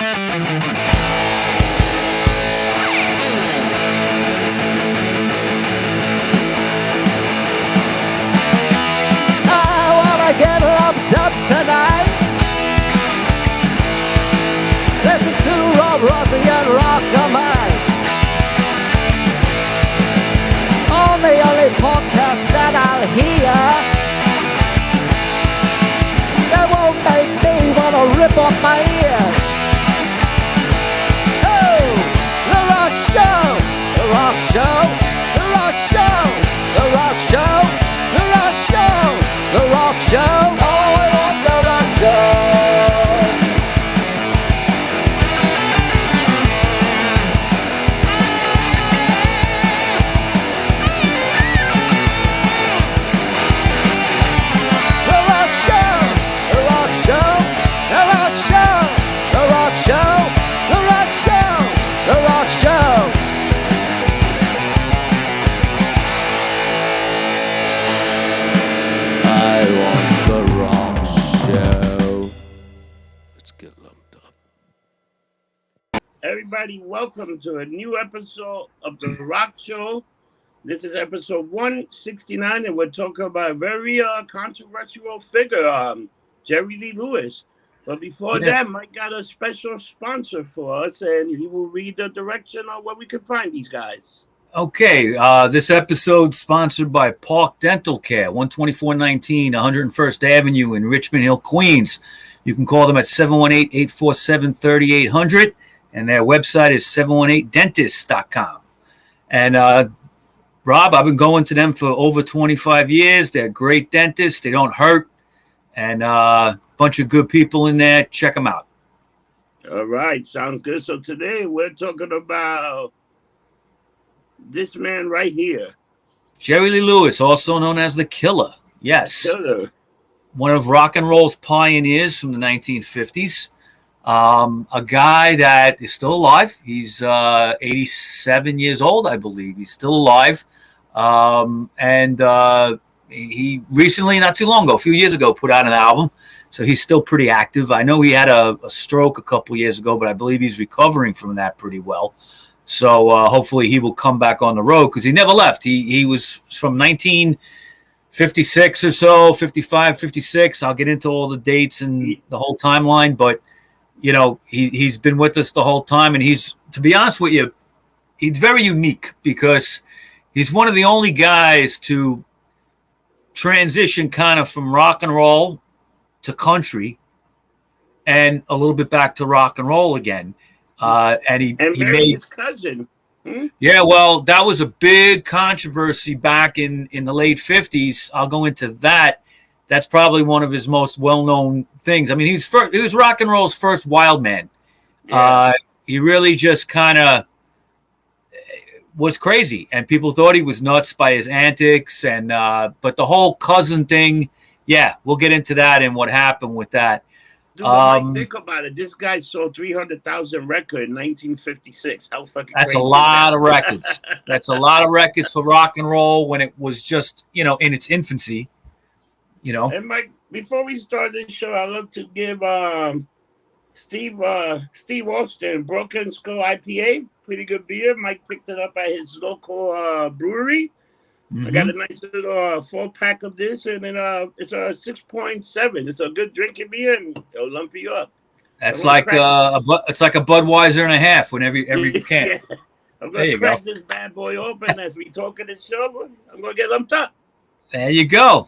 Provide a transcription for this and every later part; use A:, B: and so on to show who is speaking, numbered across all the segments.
A: Get lumped up tonight. Listen to Rob Rossi and Rockamine on the only podcast that I'll hear that won't make me wanna rip off my ears. Oh, the Rock Show, the Rock Show, the Rock Show, the Rock Show, the Rock Show. The Rock Show, oh, I want the Rock Show. The Rock Show, the Rock Show, the Rock Show, the Rock Show, the Rock Show, the Rock Show. I want the Rock Show. Let's get lumped up.
B: Everybody, welcome to a new episode of the Rock Show. This is episode 169, and we're talking about a very controversial figure, Jerry Lee Lewis. But before that, Mike got a special sponsor for us, and he will read the direction on where we can find these guys.
C: Okay, this episode sponsored by Park Dental Care, 12419 101st Avenue in Richmond Hill, Queens. You can call them at 718-847-3800, and their website is 718dentist.com. And Rob, I've been going to them for over 25 years. They're great dentists. They don't hurt, and a bunch of good people in there. Check them out.
B: All right, sounds good. So today we're talking about this man right here.
C: Jerry Lee Lewis, also known as the Killer. Yes.
B: Killer.
C: One of rock and roll's pioneers from the 1950s. A guy that is still alive. He's 87 years old, I believe. He's still alive. And he recently, not too long ago, a few years ago, put out an album. So he's still pretty active. I know he had a stroke a couple years ago, but I believe he's recovering from that pretty well. So hopefully he will come back on the road because he never left. He was from 1956 or so, 55, 56. I'll get into all the dates and the whole timeline. But, you know, he's been with us the whole time. And he's, to be honest with you, he's very unique because he's one of the only guys to transition kind of from rock and roll to country and a little bit back to rock and roll again. And he made
B: his cousin.
C: Yeah, well, that was a big controversy back in the late 50s. I'll go into that. That's probably one of his most well-known things. I mean, he was rock and roll's first wild man. Yeah. He really just kind of was crazy, and people thought he was nuts by his antics. And but the whole cousin thing, yeah, we'll get into that and what happened with that.
B: Dude, Mike, think about it. This guy sold 300,000 records in 1956. How fucking
C: That's
B: crazy
C: a lot
B: is
C: of records. That's a lot of records for rock and roll when it was just, you know, in its infancy. You know.
B: And Mike, before we start this show, I'd love to give Steve Austin Broken Skull IPA, pretty good beer. Mike picked it up at his local brewery. Mm-hmm. I got a nice little 4-pack of this, and then it's a 6.7. It's a good drinking beer, and it'll lump you up.
C: That's like it's like a Budweiser and a half whenever every can.
B: Yeah. I'm gonna crack this bad boy open as we talk in the show. I'm gonna get lumped up.
C: There you go.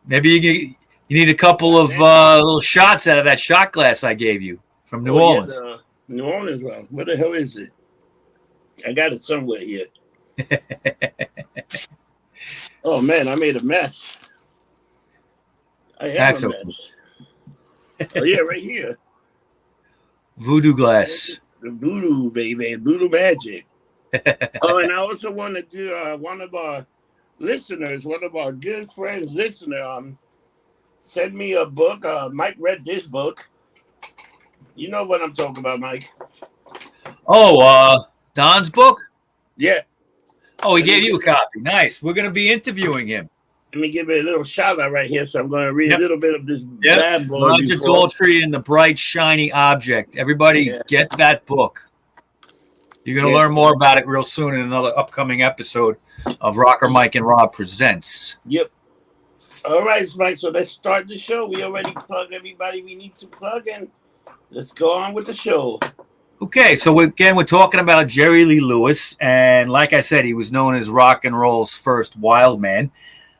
C: Maybe you need a couple of little shots out of that shot glass I gave you from New Orleans.
B: Yeah, New Orleans, well, where the hell is it? I got it somewhere here. Oh man, I made a mess.
C: That's
B: a mess. Oh yeah, right here.
C: Voodoo glass.
B: The voodoo, baby, voodoo magic. Oh, and I also want to do one of our listeners, one of our good friends, listener, send me a book. Mike read this book. You know what I'm talking about, Mike?
C: Oh, Don's book?
B: Yeah.
C: Oh, he gave you a copy. Nice. We're going to be interviewing him.
B: Let me give it a little shout out right here. So I'm going to read a little bit of this bad boy.
C: Roger Daltrey and the Bright Shiny Object. Everybody get that book. You're going to learn more about it real soon in another upcoming episode of Rocker Mike and Rob Presents.
B: Yep. All right, Mike. So let's start the show. We already plugged everybody we need to plug, and let's go on with the show.
C: Okay, so we're talking about Jerry Lee Lewis, and like I said, he was known as rock and roll's first wild man.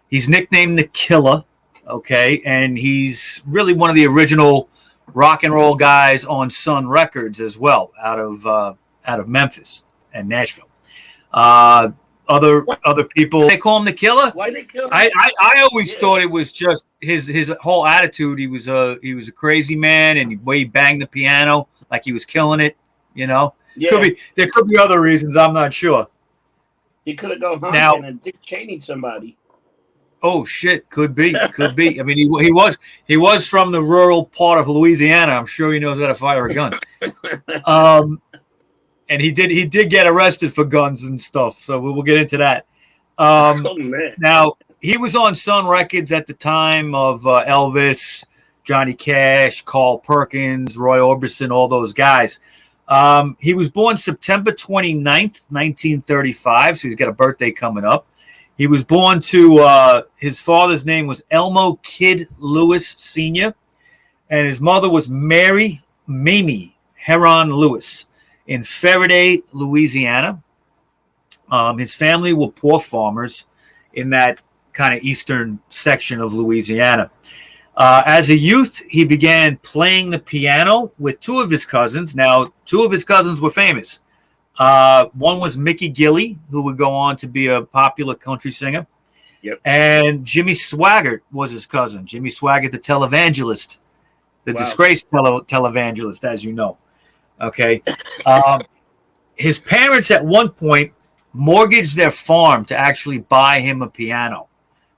C: He's nicknamed the Killer, okay, and he's really one of the original rock and roll guys on Sun Records as well, out of Memphis and Nashville. Other people, they call him the Killer.
B: Why they kill him?
C: I always thought it was just his whole attitude. He was a crazy man, and he banged the piano like he was killing it. You know, there could be other reasons. I'm not sure.
B: He could have gone hunting and Dick Cheney somebody.
C: Oh shit, could be. I mean, he was from the rural part of Louisiana. I'm sure he knows how to fire a gun. And he did get arrested for guns and stuff. So we'll get into that. Now he was on Sun Records at the time of Elvis, Johnny Cash, Carl Perkins, Roy Orbison, all those guys. He was born September 29th, 1935. So he's got a birthday coming up. He was born to his father's name was Elmo Kid Lewis Sr. And his mother was Mamie Heron Lewis in Faraday, Louisiana. His family were poor farmers in that kind of eastern section of Louisiana. As a youth, he began playing the piano with two of his cousins. Now, two of his cousins were famous. One was Mickey Gilley, who would go on to be a popular country singer.
B: Yep.
C: And Jimmy Swaggart was his cousin. Jimmy Swaggart, the televangelist, the disgraced televangelist, as you know. Okay. His parents at one point mortgaged their farm to actually buy him a piano.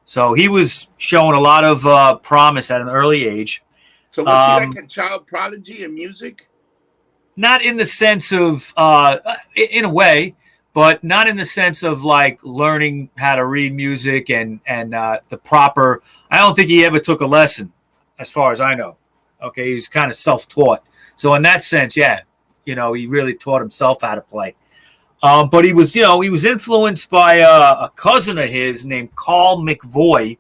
C: So he was showing a lot of promise at an early age.
B: So was he like a child prodigy in music?
C: Not in the sense of, in a way, but not in the sense of like learning how to read music and the proper. I don't think he ever took a lesson, as far as I know. Okay, he's kind of self-taught. So in that sense, he really taught himself how to play. But he was influenced by a cousin of his named Carl McVoy,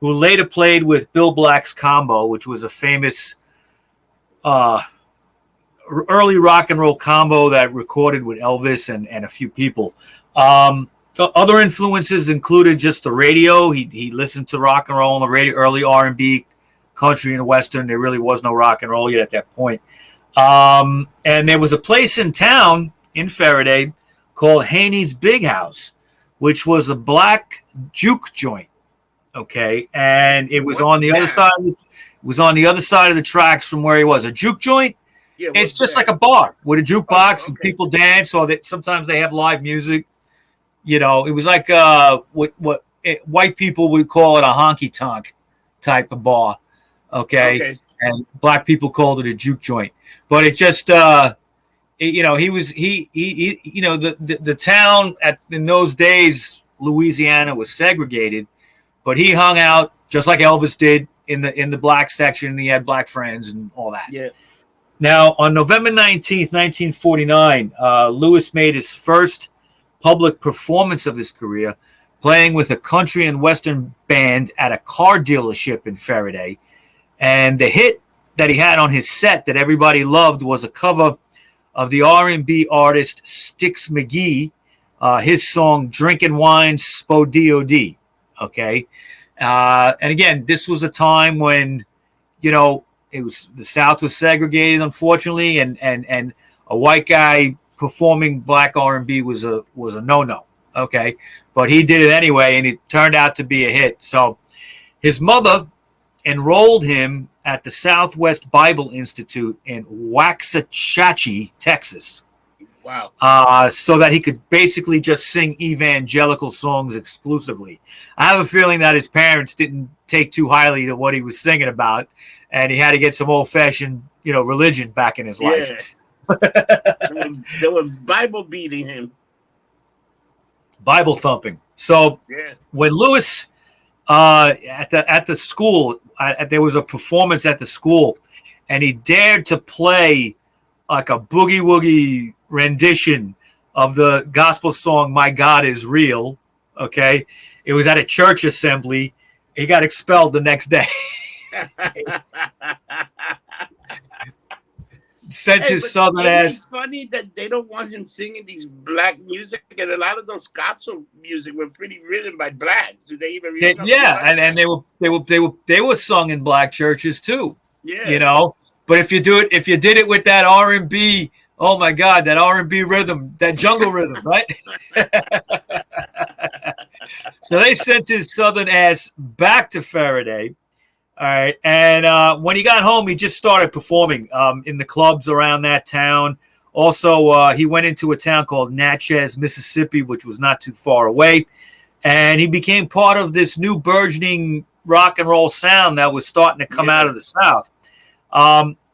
C: who later played with Bill Black's Combo, which was a famous early rock and roll combo that recorded with Elvis and a few people. Other influences included just the radio. He listened to rock and roll on the radio, early R&B, country and western. There really was no rock and roll yet at that point. And there was a place in town in Faraday called Haney's Big House, which was a black juke joint. Okay, and it was on the other side. It was on the other side of the tracks from where he was. A juke joint. Yeah, it's just like a bar with a jukebox and people dance, or that sometimes they have live music. You know, it was like what white people would call it a honky tonk type of bar. Okay. And black people called it a juke joint. But it just the town in those days, Louisiana was segregated, but he hung out just like Elvis did in the black section, and he had black friends and all that.
B: Yeah.
C: Now, on November 19th, 1949, Lewis made his first public performance of his career, playing with a country and western band at a car dealership in Faraday. And the hit that he had on his set that everybody loved was a cover of the R&B artist Styx McGee, his song "Drinking Wine Spo-D-O-D." Okay, and again, this was a time when, it was the South was segregated, unfortunately, and a white guy performing black R&B was a no-no. Okay, but he did it anyway, and it turned out to be a hit. So his mother enrolled him at the Southwest Bible Institute in Waxahachie, Texas.
B: Wow.
C: So that he could basically just sing evangelical songs exclusively. I have a feeling that his parents didn't take too highly to what he was singing about, and he had to get some old-fashioned, religion back in his life.
B: There was Bible beating him.
C: Bible thumping. So when Lewis at the school. There was a performance at the school, and he dared to play like a boogie woogie rendition of the gospel song "My God Is Real." Okay, it was at a church assembly. He got expelled the next day. Sent his southern ass.
B: It's funny that they don't want him singing these black music, and a lot of those gospel music were pretty written by blacks. Do they even?
C: Yeah, and they were sung in black churches too.
B: Yeah,
C: you know. But if you did it with that R&B, oh my God, that R&B rhythm, that jungle rhythm, right? So they sent his southern ass back to Faraday. All right. And when he got home, he just started performing in the clubs around that town. Also, he went into a town called Natchez, Mississippi, which was not too far away. And he became part of this new burgeoning rock and roll sound that was starting to come out of the South.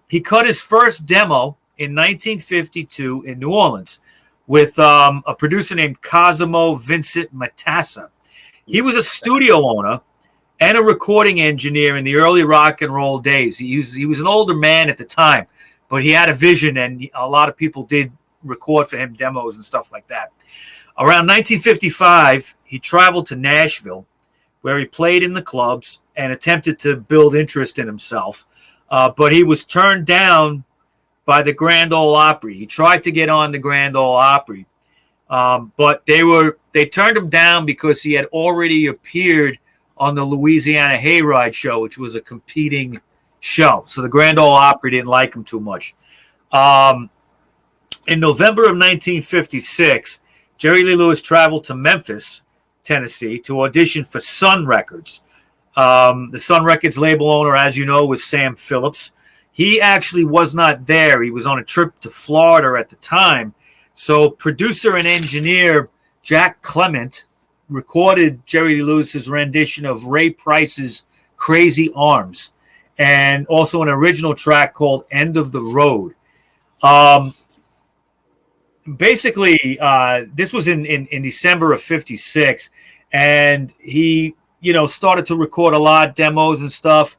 C: He cut his first demo in 1952 in New Orleans with a producer named Cosimo Vincent Matassa. He was a studio owner and a recording engineer in the early rock and roll days. He was an older man at the time, but he had a vision, and a lot of people did record for him demos and stuff like that. Around 1955, he traveled to Nashville, where he played in the clubs and attempted to build interest in himself. But he was turned down by the Grand Ole Opry. He tried to get on the Grand Ole Opry, but they turned him down because he had already appeared on the Louisiana Hayride show, which was a competing show. So the Grand Ole Opry didn't like him too much. In November of 1956, Jerry Lee Lewis traveled to Memphis, Tennessee, to audition for Sun Records. The Sun Records label owner, as you know, was Sam Phillips. He actually was not there. He was on a trip to Florida at the time. So producer and engineer Jack Clement recorded Jerry Lee Lewis's rendition of Ray Price's Crazy Arms, and also an original track called End of the Road. Basically, this was in December of 56, and he started to record a lot of demos and stuff.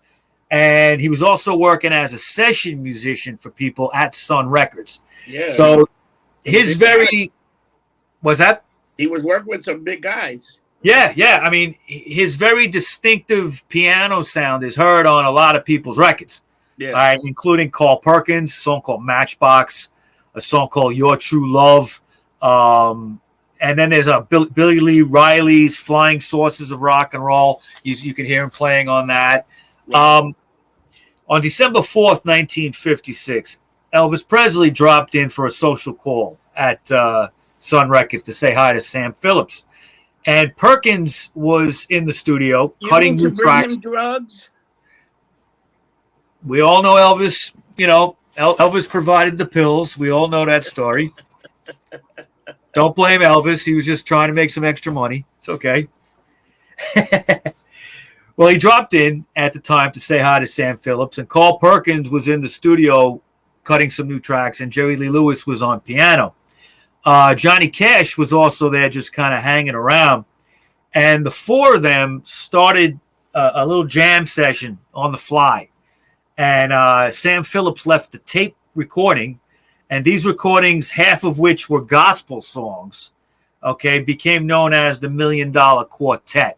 C: And he was also working as a session musician for people at Sun Records. Yeah. So his was that?
B: He was working with some big guys.
C: Yeah. I mean, his very distinctive piano sound is heard on a lot of people's records. Yeah. Including Carl Perkins, a song called Matchbox, a song called Your True Love. And then there's Billy Lee Riley's Flying Saucers of Rock and Roll. You can hear him playing on that. Yeah. On December 4th, 1956, Elvis Presley dropped in for a social call at Sun Records to say hi to Sam Phillips. And Perkins was in the studio cutting new tracks.
B: Drugs?
C: We all know Elvis, Elvis provided the pills. We all know that story. Don't blame Elvis. He was just trying to make some extra money. It's okay. Well, he dropped in at the time to say hi to Sam Phillips, and Carl Perkins was in the studio cutting some new tracks, and Jerry Lee Lewis was on piano. Johnny Cash was also there just kind of hanging around, and the four of them started a little jam session on the fly. And Sam Phillips left the tape recording, and these recordings, half of which were gospel songs, became known as the $1 Million Quartet.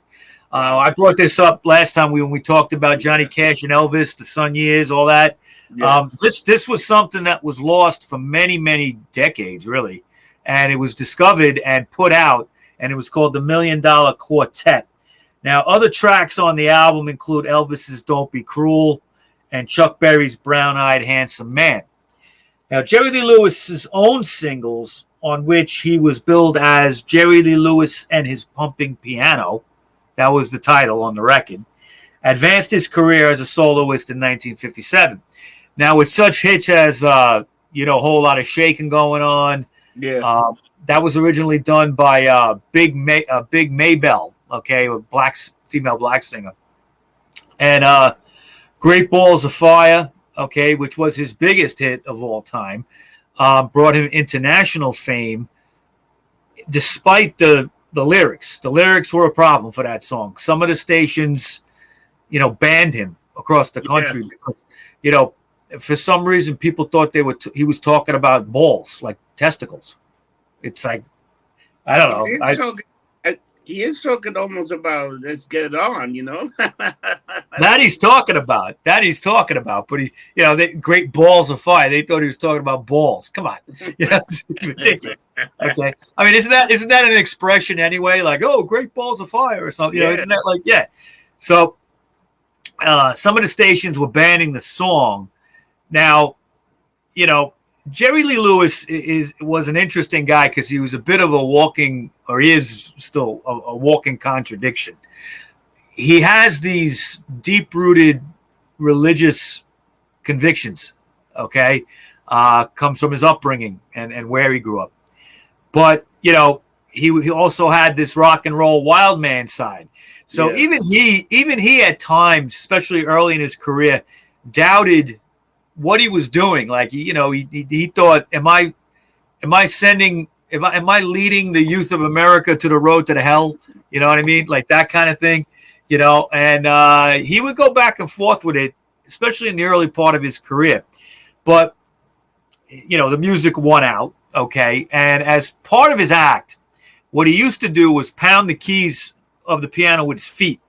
C: I brought this up last time when we talked about Johnny Cash and Elvis, the Sun years, all that. Yeah. This was something that was lost for many, many decades, really. And it was discovered and put out, and it was called the $1 Million Quartet. Now, other tracks on the album include Elvis's Don't Be Cruel and Chuck Berry's Brown-Eyed Handsome Man. Now, Jerry Lee Lewis's own singles, on which he was billed as Jerry Lee Lewis and His Pumping Piano, that was the title on the record, advanced his career as a soloist in 1957. Now, with such hits as, a whole lot of shaking going on, that was originally done by Big Maybelle, a female black singer. And Great Balls of Fire, which was his biggest hit of all time, brought him international fame, despite the the lyrics. The lyrics were a problem for that song. Some of the stations, banned him across the country because, for some reason people thought he was talking about balls, like testicles. It's like, I don't know.
B: He is talking almost about let's get it on,
C: That he's talking about. But they, great balls of fire. They thought he was talking about balls. Come on, it's ridiculous. Okay, I mean, isn't that an expression anyway? Like, oh, great balls of fire or something. Isn't that like, yeah? So, some of the stations were banning the song. Now, Jerry Lee Lewis was an interesting guy because he was a bit of a walking, or he is still a walking contradiction. He has these deep-rooted religious convictions, okay? Comes from his upbringing and where he grew up. But, he also had this rock and roll wild man side. So even he at times, especially early in his career, doubted what he was doing. Like, he thought, am I leading the youth of America to the road to the hell? You know what I mean? Like that kind of thing, and he would go back and forth with it, especially in the early part of his career. But, the music won out. Okay. And as part of his act, what he used to do was pound the keys of the piano with his feet.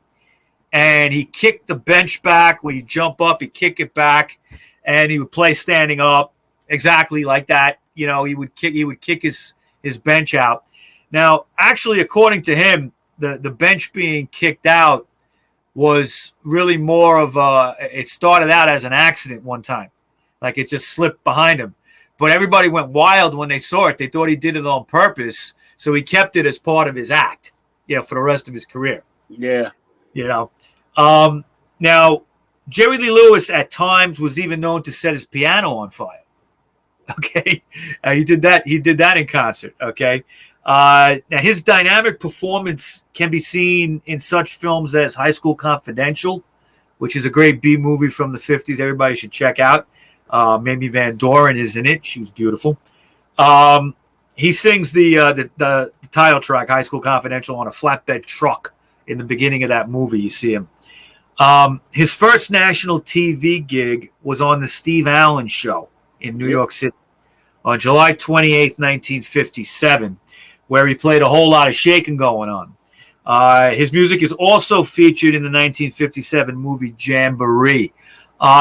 C: And he kicked the bench back. When you jump up, he kick it back. And he would play standing up exactly like that. He would kick his bench out. Now, actually, according to him, the bench being kicked out was really more of it started out as an accident one time. Like it just slipped behind him. But everybody went wild when they saw it. They thought he did it on purpose. So he kept it as part of his act, for the rest of his career.
B: Yeah.
C: Now, Jerry Lee Lewis at times was even known to set his piano on fire. Okay. He did that. He did that in concert. Okay. Now his dynamic performance can be seen in such films as High School Confidential, which is a great B movie from the 50s. Everybody should check out. Mamie Van Doren is in it. She was beautiful. He sings the title track, High School Confidential, on a flatbed truck in the beginning of that movie. You see him. His first national TV gig was on the Steve Allen Show in New York City on July 28th, 1957, where he played a whole lot of shaking going on. His music is also featured in the 1957 movie Jamboree.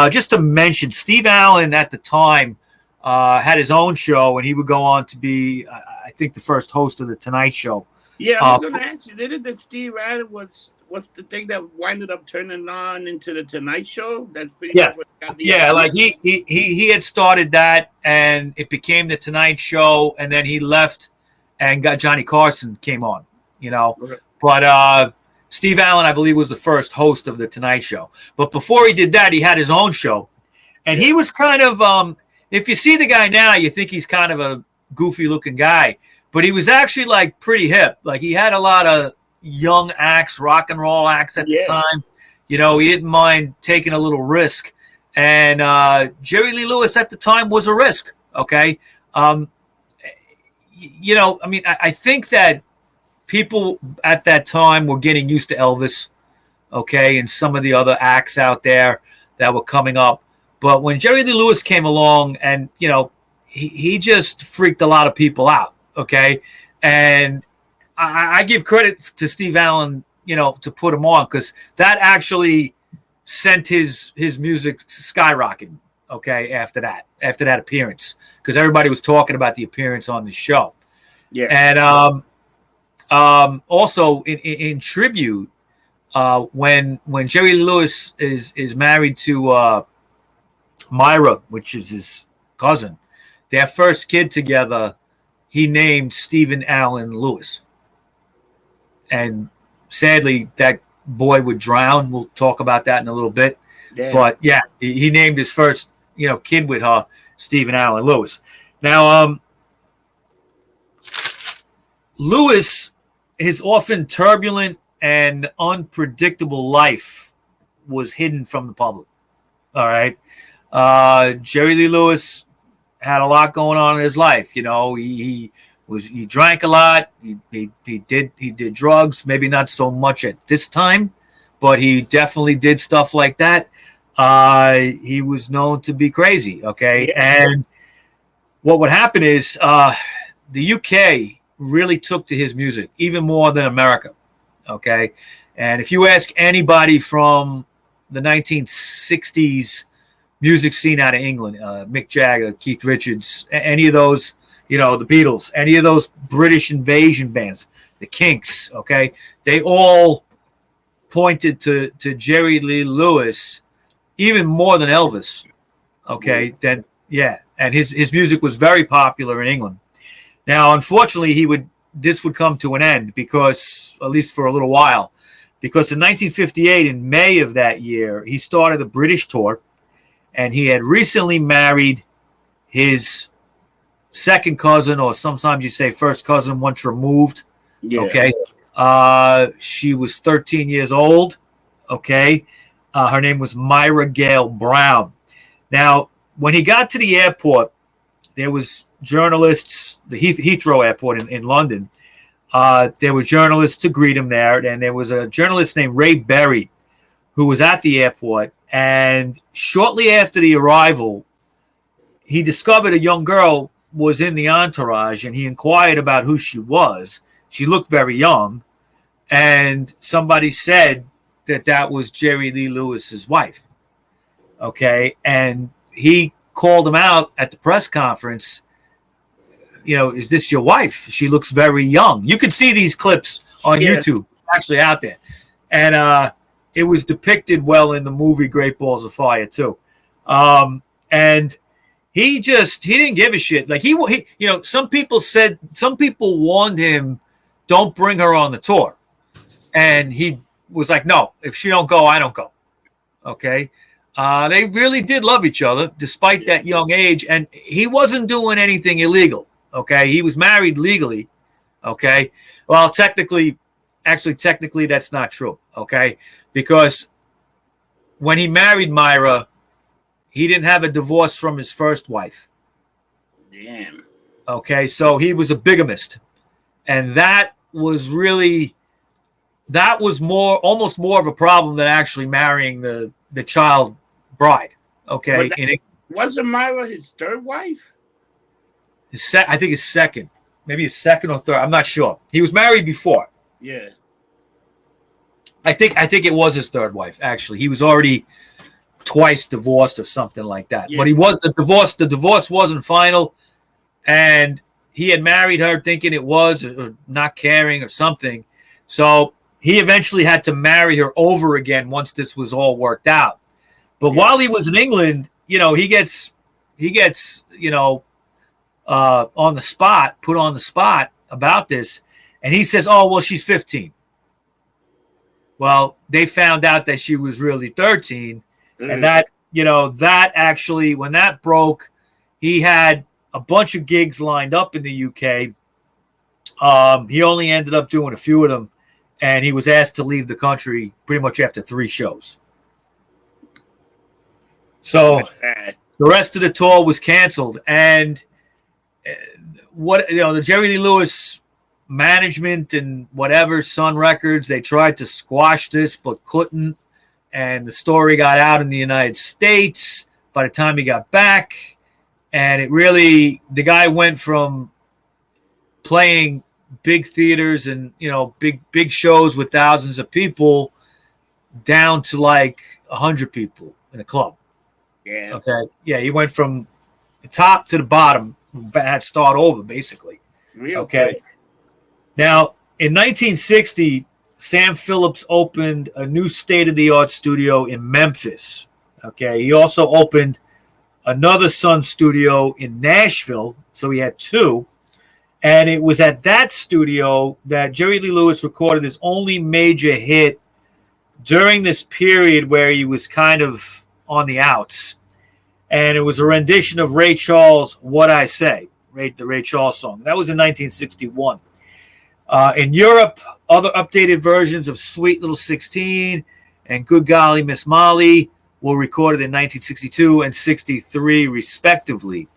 C: Just to mention, Steve Allen at the time had his own show, and he would go on to be, I think, the first host of The Tonight Show.
B: Yeah, I was going to ask you, didn't the Steve Allen what's the thing that winded up turning on into The Tonight Show? That's pretty much what got the idea.
C: Like he had started that, and it became The Tonight Show, and then he left and got Johnny Carson came on, Okay. But Steve Allen, I believe, was the first host of The Tonight Show. But before he did that, he had his own show. And he was kind of, if you see the guy now, you think he's kind of a goofy-looking guy. But he was actually, like, pretty hip. Like, he had a lot of young acts, rock and roll acts at the time. He didn't mind taking a little risk. And Jerry Lee Lewis at the time was a risk, okay? I think that people at that time were getting used to Elvis, okay, and some of the other acts out there that were coming up. But when Jerry Lee Lewis came along, and, he just freaked a lot of people out, okay? And I give credit to Steve Allen, to put him on, because that actually sent his music skyrocketing, okay, after that appearance, because everybody was talking about the appearance on the show. Yeah. And also in tribute, when Jerry Lee Lewis is married to Myra, which is his cousin, their first kid together, he named Stephen Allen Lewis. And sadly, that boy would drown. We'll talk about that in a little bit. Yeah. But yeah, he named his first, kid with her, Stephen Allen Lewis. Now, Lewis, his often turbulent and unpredictable life was hidden from the public. All right. Jerry Lee Lewis had a lot going on in his life. He He drank a lot. He did drugs. Maybe not so much at this time, but he definitely did stuff like that. He was known to be crazy. Okay,
B: Yeah.
C: and what would happen is the UK really took to his music even more than America. Okay, and if you ask anybody from the 1960s music scene out of England, Mick Jagger, Keith Richards, any of those, the Beatles, any of those British invasion bands, the Kinks, okay, they all pointed to Jerry Lee Lewis even more than Elvis, okay, and his music was very popular in England. Now, unfortunately, this would come to an end because, at least for a little while, because in 1958, in May of that year, he started a British tour, and he had recently married his second cousin, or sometimes you say first cousin once removed.
B: Yeah.
C: Okay. She was 13 years old. Okay. Her name was Myra Gale Brown. Now, when he got to the airport, there was journalists, the Heathrow Airport in London. There were journalists to greet him there, and there was a journalist named Ray Berry who was at the airport. And shortly after the arrival, he discovered a young girl was in the entourage, and he inquired about who she was. She looked very young, and somebody said that was Jerry Lee Lewis's wife. Okay, and he called him out at the press conference. Is this your wife? She looks very young. You can see these clips on YouTube. It's actually out there. And it was depicted well in the movie Great Balls of Fire, too. And he didn't give a shit. Like he some people warned him, don't bring her on the tour. And he was like, no, if she don't go, I don't go. Okay. They really did love each other despite that young age. And he wasn't doing anything illegal. Okay. He was married legally. Okay. Well, technically, that's not true. Okay. Because when he married Myra, he didn't have a divorce from his first wife.
B: Damn.
C: Okay. So he was a bigamist. And that was almost more of a problem than actually marrying the child bride. Okay.
B: Wasn't Myra his third wife?
C: I think his second, maybe his second or third. I'm not sure. He was married before.
B: Yeah.
C: I think it was his third wife. Actually, he was already twice divorced or something like that. Yeah. But the divorce wasn't final, and he had married her thinking it was, or not caring or something. So he eventually had to marry her over again once this was all worked out. But while he was in England, he gets on the spot, put on the spot about this. And he says, oh, well, she's 15. Well, they found out that she was really 13. And that actually, when that broke, he had a bunch of gigs lined up in the UK. He only ended up doing a few of them. And he was asked to leave the country pretty much after 3 shows. So the rest of the tour was canceled. And the Jerry Lee Lewis management and whatever, Sun Records, they tried to squash this but couldn't. And the story got out in the United States by the time he got back. And the guy went from playing big theaters and, big shows with thousands of people down to like 100 people in a club.
B: Yeah.
C: Okay. Yeah. He went from the top to the bottom, had to start over basically. Okay.
B: Quick.
C: Now, in 1960, Sam Phillips opened a new state-of-the-art studio in Memphis. Okay. He also opened another Sun studio in Nashville. So he had 2. And it was at that studio that Jerry Lee Lewis recorded his only major hit during this period where he was kind of on the outs. And it was a rendition of Ray Charles' What I Say, the Ray Charles song. That was in 1961. In Europe, other updated versions of Sweet Little 16 and Good Golly Miss Molly were recorded in 1962 and 63, respectively.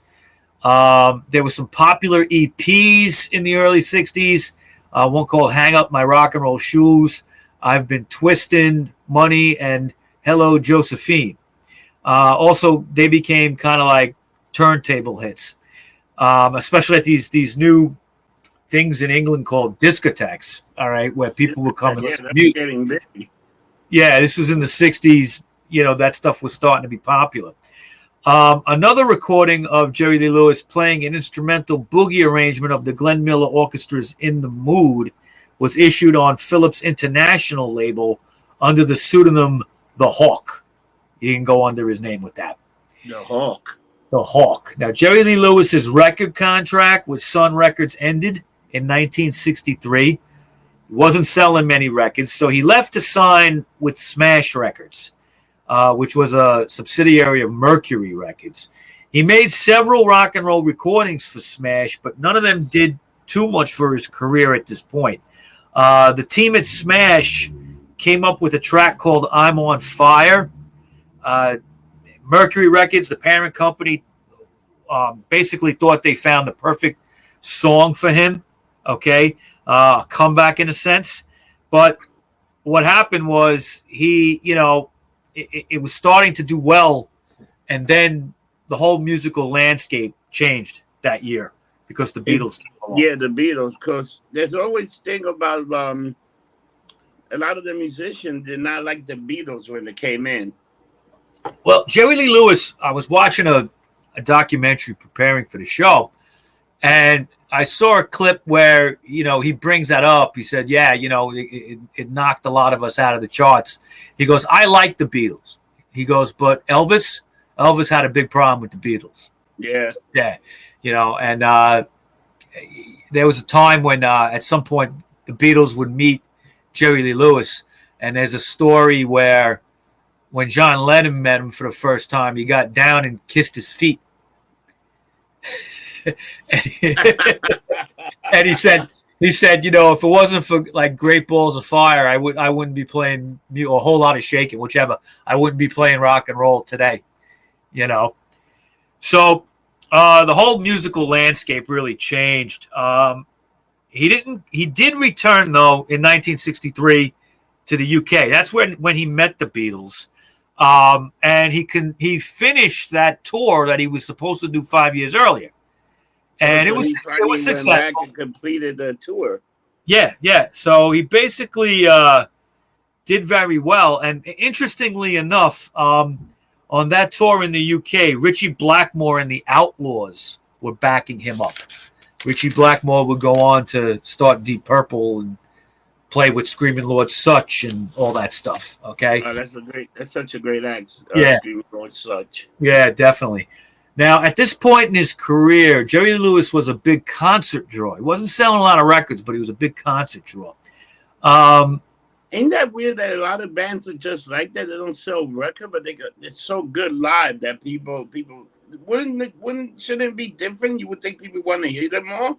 C: There were some popular EPs in the early 60s. One called Hang Up My Rock and Roll Shoes, I've Been Twistin', Money, and Hello Josephine. Also, they became kind of like turntable hits, especially at these new things in England called discotheques, all right, where people would come and listen to music.
B: Getting big.
C: Yeah, this was in the 60s. That stuff was starting to be popular. Another recording of Jerry Lee Lewis playing an instrumental boogie arrangement of the Glenn Miller Orchestra's In the Mood was issued on Philips International label under the pseudonym The Hawk. He didn't go under his name with that.
B: The Hawk.
C: The Hawk. Now, Jerry Lee Lewis's record contract with Sun Records ended in 1963. He wasn't selling many records, so he left to sign with Smash Records, which was a subsidiary of Mercury Records. He made several rock and roll recordings for Smash, but none of them did too much for his career at this point. The team at Smash came up with a track called I'm on Fire. Mercury Records, the parent company, basically thought they found the perfect song for him. Okay, comeback in a sense. But what happened was it was starting to do well, and then the whole musical landscape changed that year because the Beatles came along.
B: Yeah, the Beatles, because there's always thing about a lot of the musicians did not like the Beatles when they came in.
C: Well, Jerry Lee Lewis, I was watching a documentary preparing for the show, and I saw a clip where, he brings that up. He said, yeah, it knocked a lot of us out of the charts. He goes, I like the Beatles. He goes, but Elvis had a big problem with the Beatles.
B: Yeah.
C: Yeah. And there was a time when at some point the Beatles would meet Jerry Lee Lewis. And there's a story where when John Lennon met him for the first time, he got down and kissed his feet. And he said, if it wasn't for like Great Balls of Fire, I wouldn't be playing a whole lot of Shakin', whichever. I wouldn't be playing rock and roll today, So the whole musical landscape really changed. He did return though in 1963 to the UK. That's when he met the Beatles. And he finished that tour that he was supposed to do 5 years earlier. And it was successful.
B: Went back and completed the tour.
C: Yeah. So he basically did very well. And interestingly enough, on that tour in the UK, Ritchie Blackmore and the Outlaws were backing him up. Ritchie Blackmore would go on to start Deep Purple and play with Screaming Lord Sutch and all that stuff. Okay.
B: Oh, that's such a great act.
C: Yeah.
B: Screaming Lord Sutch.
C: Yeah, definitely. Now, at this point in his career, Jerry Lee Lewis was a big concert draw. He wasn't selling a lot of records, but he was a big concert draw.
B: Ain't that weird that a lot of bands are just like that? They don't sell records, but it's so good live that people shouldn't it be different? You would think people want to hear them more.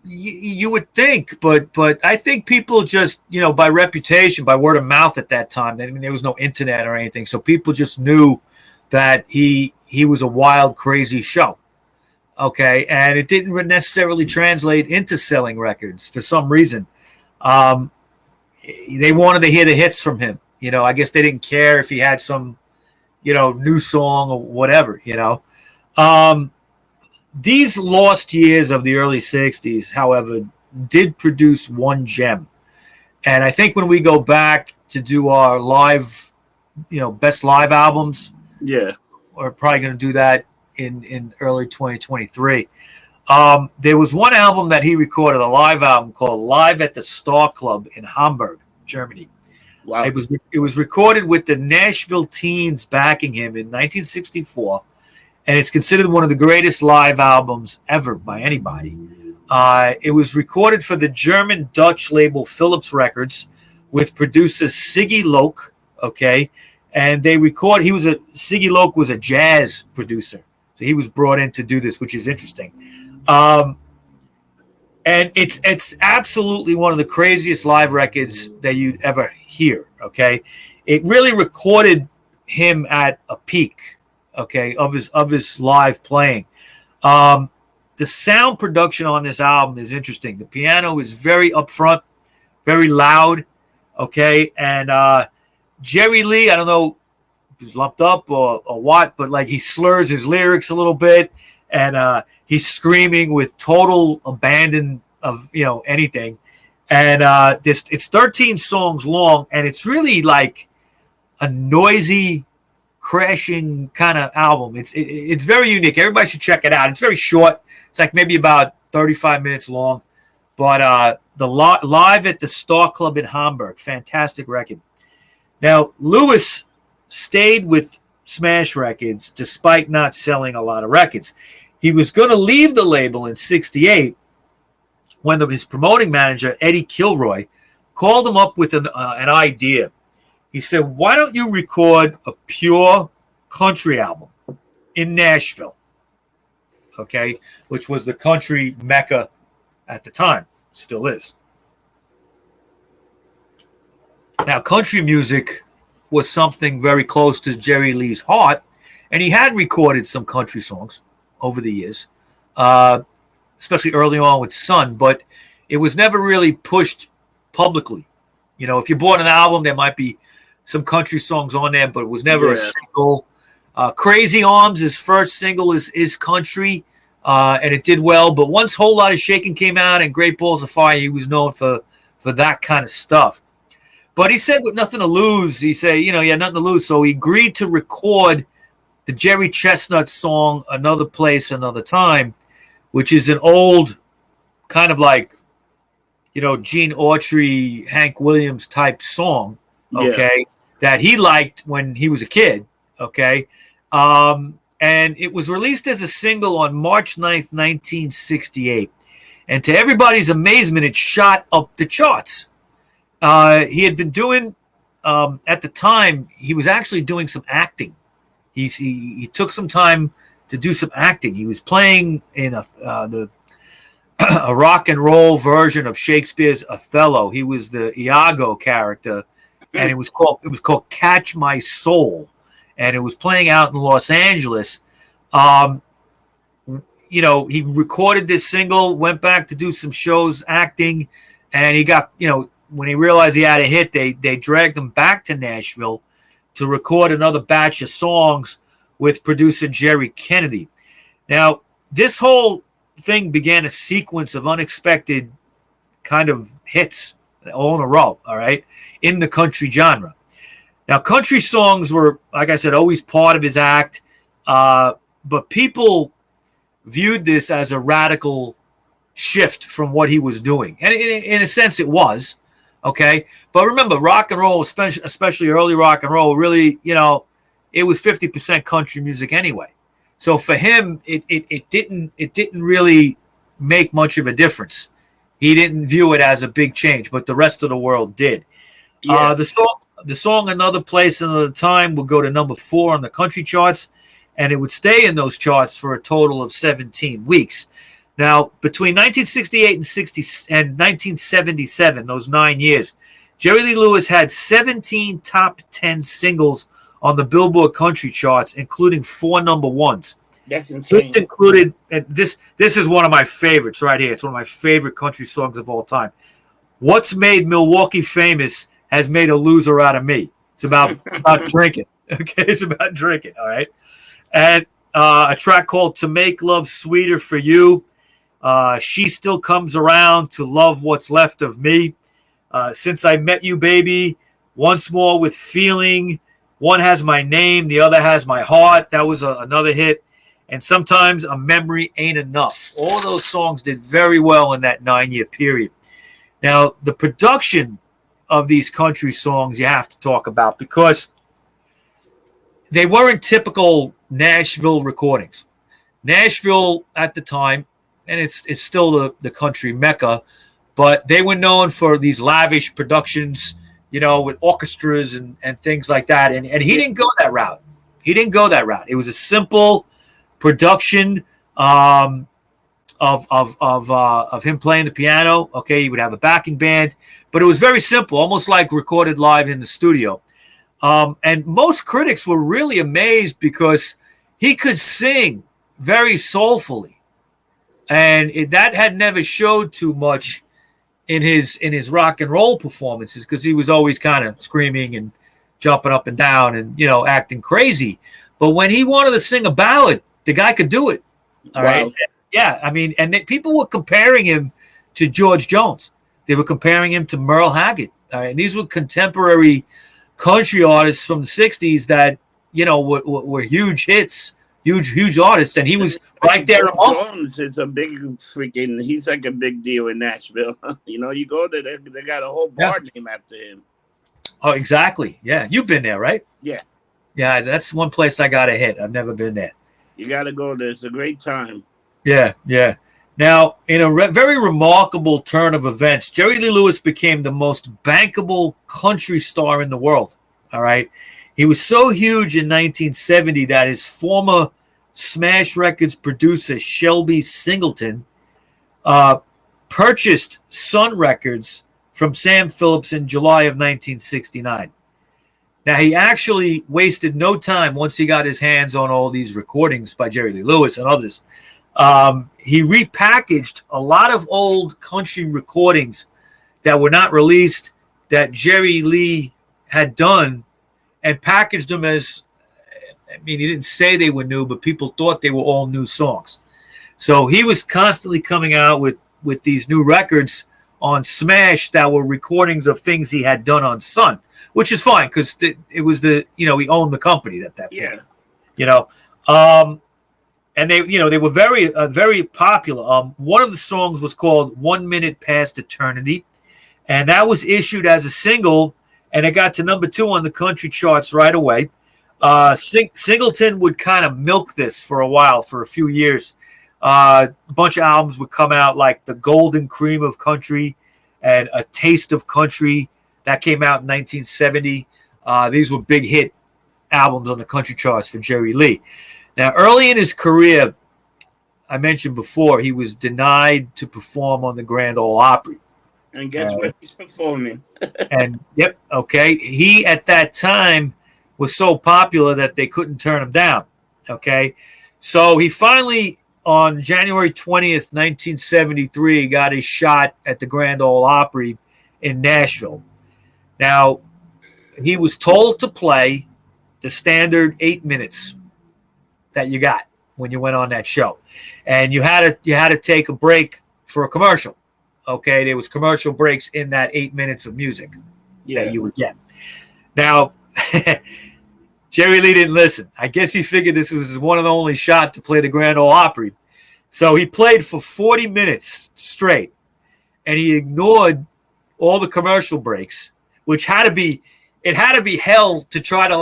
C: You would think, but I think people just, by reputation, by word of mouth at that time, there was no internet or anything, so people just knew that he was a wild, crazy show. Okay, and it didn't necessarily translate into selling records for some reason. They wanted to hear the hits from him. I guess they didn't care if he had some, new song or whatever, These lost years of the early 60s, however, did produce one gem. And I think when we go back to do our live, best live albums,
B: yeah,
C: we're probably going to do that in early 2023. There was one album that he recorded, a live album called Live at the Star Club in Hamburg, Germany.
B: Wow.
C: It was recorded with the Nashville Teens backing him in 1964. And it's considered one of the greatest live albums ever by anybody. It was recorded for the German-Dutch label Philips Records with producer Siggy Loke, okay? And Siggy Loke was a jazz producer. So he was brought in to do this, which is interesting. And it's absolutely one of the craziest live records that you'd ever hear, okay? It really recorded him at a peak. okay, of his live playing. The sound production on this album is interesting. The piano is very upfront, very loud, okay, and Jerry Lee, I don't know if he's lumped up or what, but like he slurs his lyrics a little bit, and he's screaming with total abandon of anything. And it's 13 songs long, and it's really like a noisy, crashing kind of album. It's very unique. Everybody should check it out. It's very short. It's like maybe about 35 minutes long. But the live at the Star Club in Hamburg, fantastic record. Now, Lewis stayed with Smash Records despite not selling a lot of records. He was going to leave the label in '68 when his promoting manager, Eddie Kilroy, called him up with an idea. He said, why don't you record a pure country album in Nashville? Okay, which was the country mecca at the time, still is. Now, country music was something very close to Jerry Lee's heart, and he had recorded some country songs over the years, especially early on with Son, but it was never really pushed publicly. If you bought an album, there might be some country songs on there, but it was never a single. Crazy Arms, his first single, is country, and it did well. But once Whole Lotta Shakin' came out and Great Balls of Fire, he was known for that kind of stuff. But he said with nothing to lose, he had nothing to lose, so he agreed to record the Jerry Chestnut song, Another Place, Another Time, which is an old kind of like, Gene Autry, Hank Williams type song, okay, that he liked when he was a kid, okay? And it was released as a single on March 9th, 1968. And to everybody's amazement, it shot up the charts. He had been doing, at the time, he was actually doing some acting. He took some time to do some acting. He was playing in a rock and roll version of Shakespeare's Othello. He was the Iago character, and it was called Catch My Soul, and it was playing out in Los Angeles. He recorded this single, went back to do some shows acting, and he got, when he realized he had a hit, they dragged him back to Nashville to record another batch of songs with producer Jerry Kennedy. Now, this whole thing began a sequence of unexpected kind of hits all in a row, all right, in the country genre. Now, country songs were, like I said, always part of his act, but people viewed this as a radical shift from what he was doing. And in a sense, it was, okay? But remember, rock and roll, especially early rock and roll, really, it was 50% country music anyway. So for him, it didn't really make much of a difference. He didn't view it as a big change, but the rest of the world did. Yeah. The song Another Place, Another Time would go to number 4 on the country charts, and it would stay in those charts for a total of 17 weeks. Now, between 1968 and 1977, those 9 years, Jerry Lee Lewis had 17 top 10 singles on the Billboard country charts, including 4 number ones.
B: That's insane.
C: This included, and this is one of my favorites right here. It's one of my favorite country songs of all time. What's Made Milwaukee Famous Has Made a Loser Out of Me. It's about drinking. Okay, it's about drinking. All right, and a track called To Make Love Sweeter for You. She Still Comes Around to Love What's Left of Me. Since I Met You, Baby. Once More with Feeling. One Has My Name, the Other Has My Heart. That was another hit. And Sometimes a Memory Ain't Enough. All those songs did very well in that 9-year period. Now, the production of these country songs you have to talk about because they weren't typical Nashville recordings. Nashville at the time, and it's still the country mecca, but they were known for these lavish productions, with orchestras and things like that. And he didn't go that route. It was a simple production of him playing the piano. Okay, he would have a backing band, but it was very simple, almost like recorded live in the studio. And most critics were really amazed because he could sing very soulfully, and that had never showed too much in his rock and roll performances, because he was always kind of screaming and jumping up and down and acting crazy. But when he wanted to sing a ballad, the guy could do it. All right, yeah. I mean, and people were comparing him to George Jones. They were comparing him to Merle Haggard. All right, and these were contemporary country artists from the '60s that were huge hits. Huge artists, and he was right there among.
B: Jones is a big freaking. He's like a big deal in Nashville. You go there, they got a whole bar named after him.
C: Oh, exactly. Yeah, you've been there, right?
B: Yeah.
C: Yeah, that's one place I gotta hit. I've never been there.
B: You gotta go there. It's a great time.
C: Yeah. Now, in a very remarkable turn of events, Jerry Lee Lewis became the most bankable country star in the world. All right. He was so huge in 1970 that his former Smash Records producer, Shelby Singleton, purchased Sun Records from Sam Phillips in July of 1969. Now, he actually wasted no time once he got his hands on all these recordings by Jerry Lee Lewis and others. He repackaged a lot of old country recordings that were not released that Jerry Lee had done, and packaged them as, he didn't say they were new, but people thought they were all new songs. So he was constantly coming out with these new records on Smash that were recordings of things he had done on Sun, which is fine because it was he owned the company at that point. Yeah. And they were very popular. One of the songs was called 1 Minute Past Eternity, and that was issued as a single, and it got to number 2 on the country charts right away. Singleton would kind of milk this for a while, for a few years. A bunch of albums would come out, like The Golden Cream of Country and A Taste of Country. That came out in 1970. These were big hit albums on the country charts for Jerry Lee. Now, early in his career, I mentioned before, he was denied to perform on the Grand Ole Opry.
B: And guess what he's performing?
C: And, he, at that time, was so popular that they couldn't turn him down, So he finally, on January 20th, 1973, got his shot at the Grand Ole Opry in Nashville. Now, he was told to play the standard 8 minutes that you got when you went on that show, and you had to take a break for a commercial. There was commercial breaks in that 8 minutes of music that you would get. Now, Jerry Lee didn't listen. I guess he figured this was his one and only shot to play the Grand Ole Opry, so he played for 40 minutes straight, and he ignored all the commercial breaks, which had to be hell to try to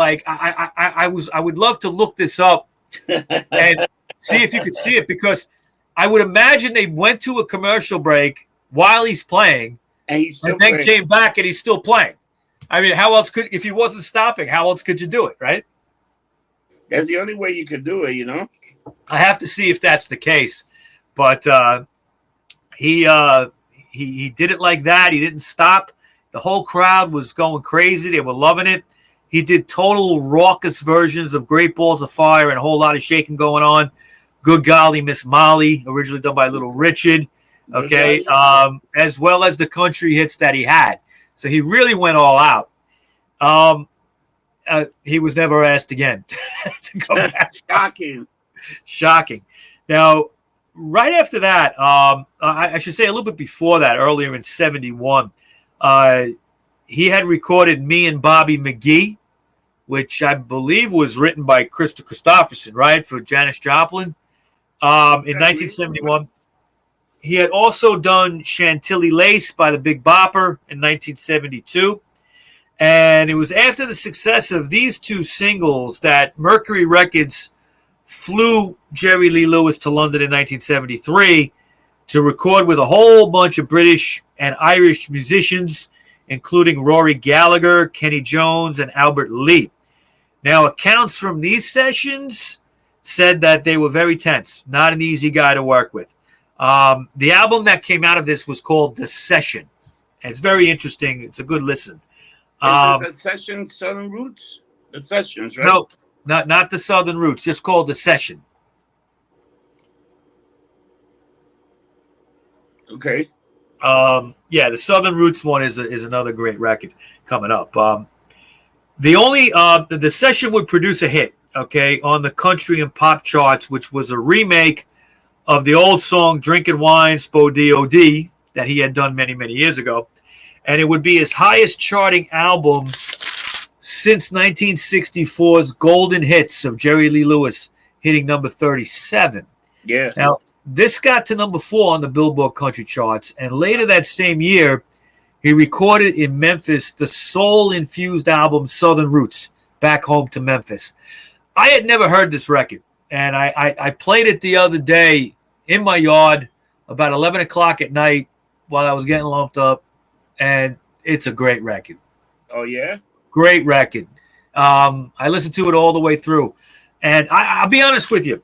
C: I would love to look this up and see if you could see it, because I would imagine they went to a commercial break while he's playing and then came back and he's still playing. How else if he wasn't stopping, how else could you do it, right?
B: That's the only way you could do it,
C: I have to see if that's the case, but he did it like that. He didn't stop. The whole crowd was going crazy. They were loving it. He did total raucous versions of Great Balls of Fire and a whole lot of shaking going on. Good Golly Miss Molly, originally done by Little Richard, as well as the country hits that he had. So he really went all out. He was never asked again to go back. Shocking. Now, right after that, I should say a little bit before that, earlier in 71, he had recorded Me and Bobby McGee, which I believe was written by Krista Christopherson, right, for Janis Joplin in 1971. He had also done Chantilly Lace by the Big Bopper in 1972. And it was after the success of these two singles that Mercury Records flew Jerry Lee Lewis to London in 1973 to record with a whole bunch of British and Irish musicians, including Rory Gallagher, Kenny Jones, and Albert Lee. Now, accounts from these sessions said that they were very tense, not an easy guy to work with. The album that came out of this was called The Session. And it's very interesting. It's a good listen.
B: The Session Southern Roots? The Sessions, right?
C: not the Southern Roots, just called The Session.
B: Okay.
C: Yeah, the Southern Roots one is another great record coming up. The Session would produce a hit, okay, on the country and pop charts, which was a remake of the old song "Drinking Wine Spo D.O.D." that he had done many, many years ago, and it would be his highest charting album since 1964's Golden Hits of Jerry Lee Lewis, hitting number 37.
B: Yeah.
C: Now, this got to number 4 on the Billboard Country charts, and later that same year, he recorded in Memphis the soul-infused album Southern Roots, Back Home to Memphis. I had never heard this record, and I played it the other day in my yard about 11 o'clock at night while I was getting lumped up, and it's a great record.
B: Oh, yeah?
C: Great record. I listened to it all the way through, and I'll be honest with you.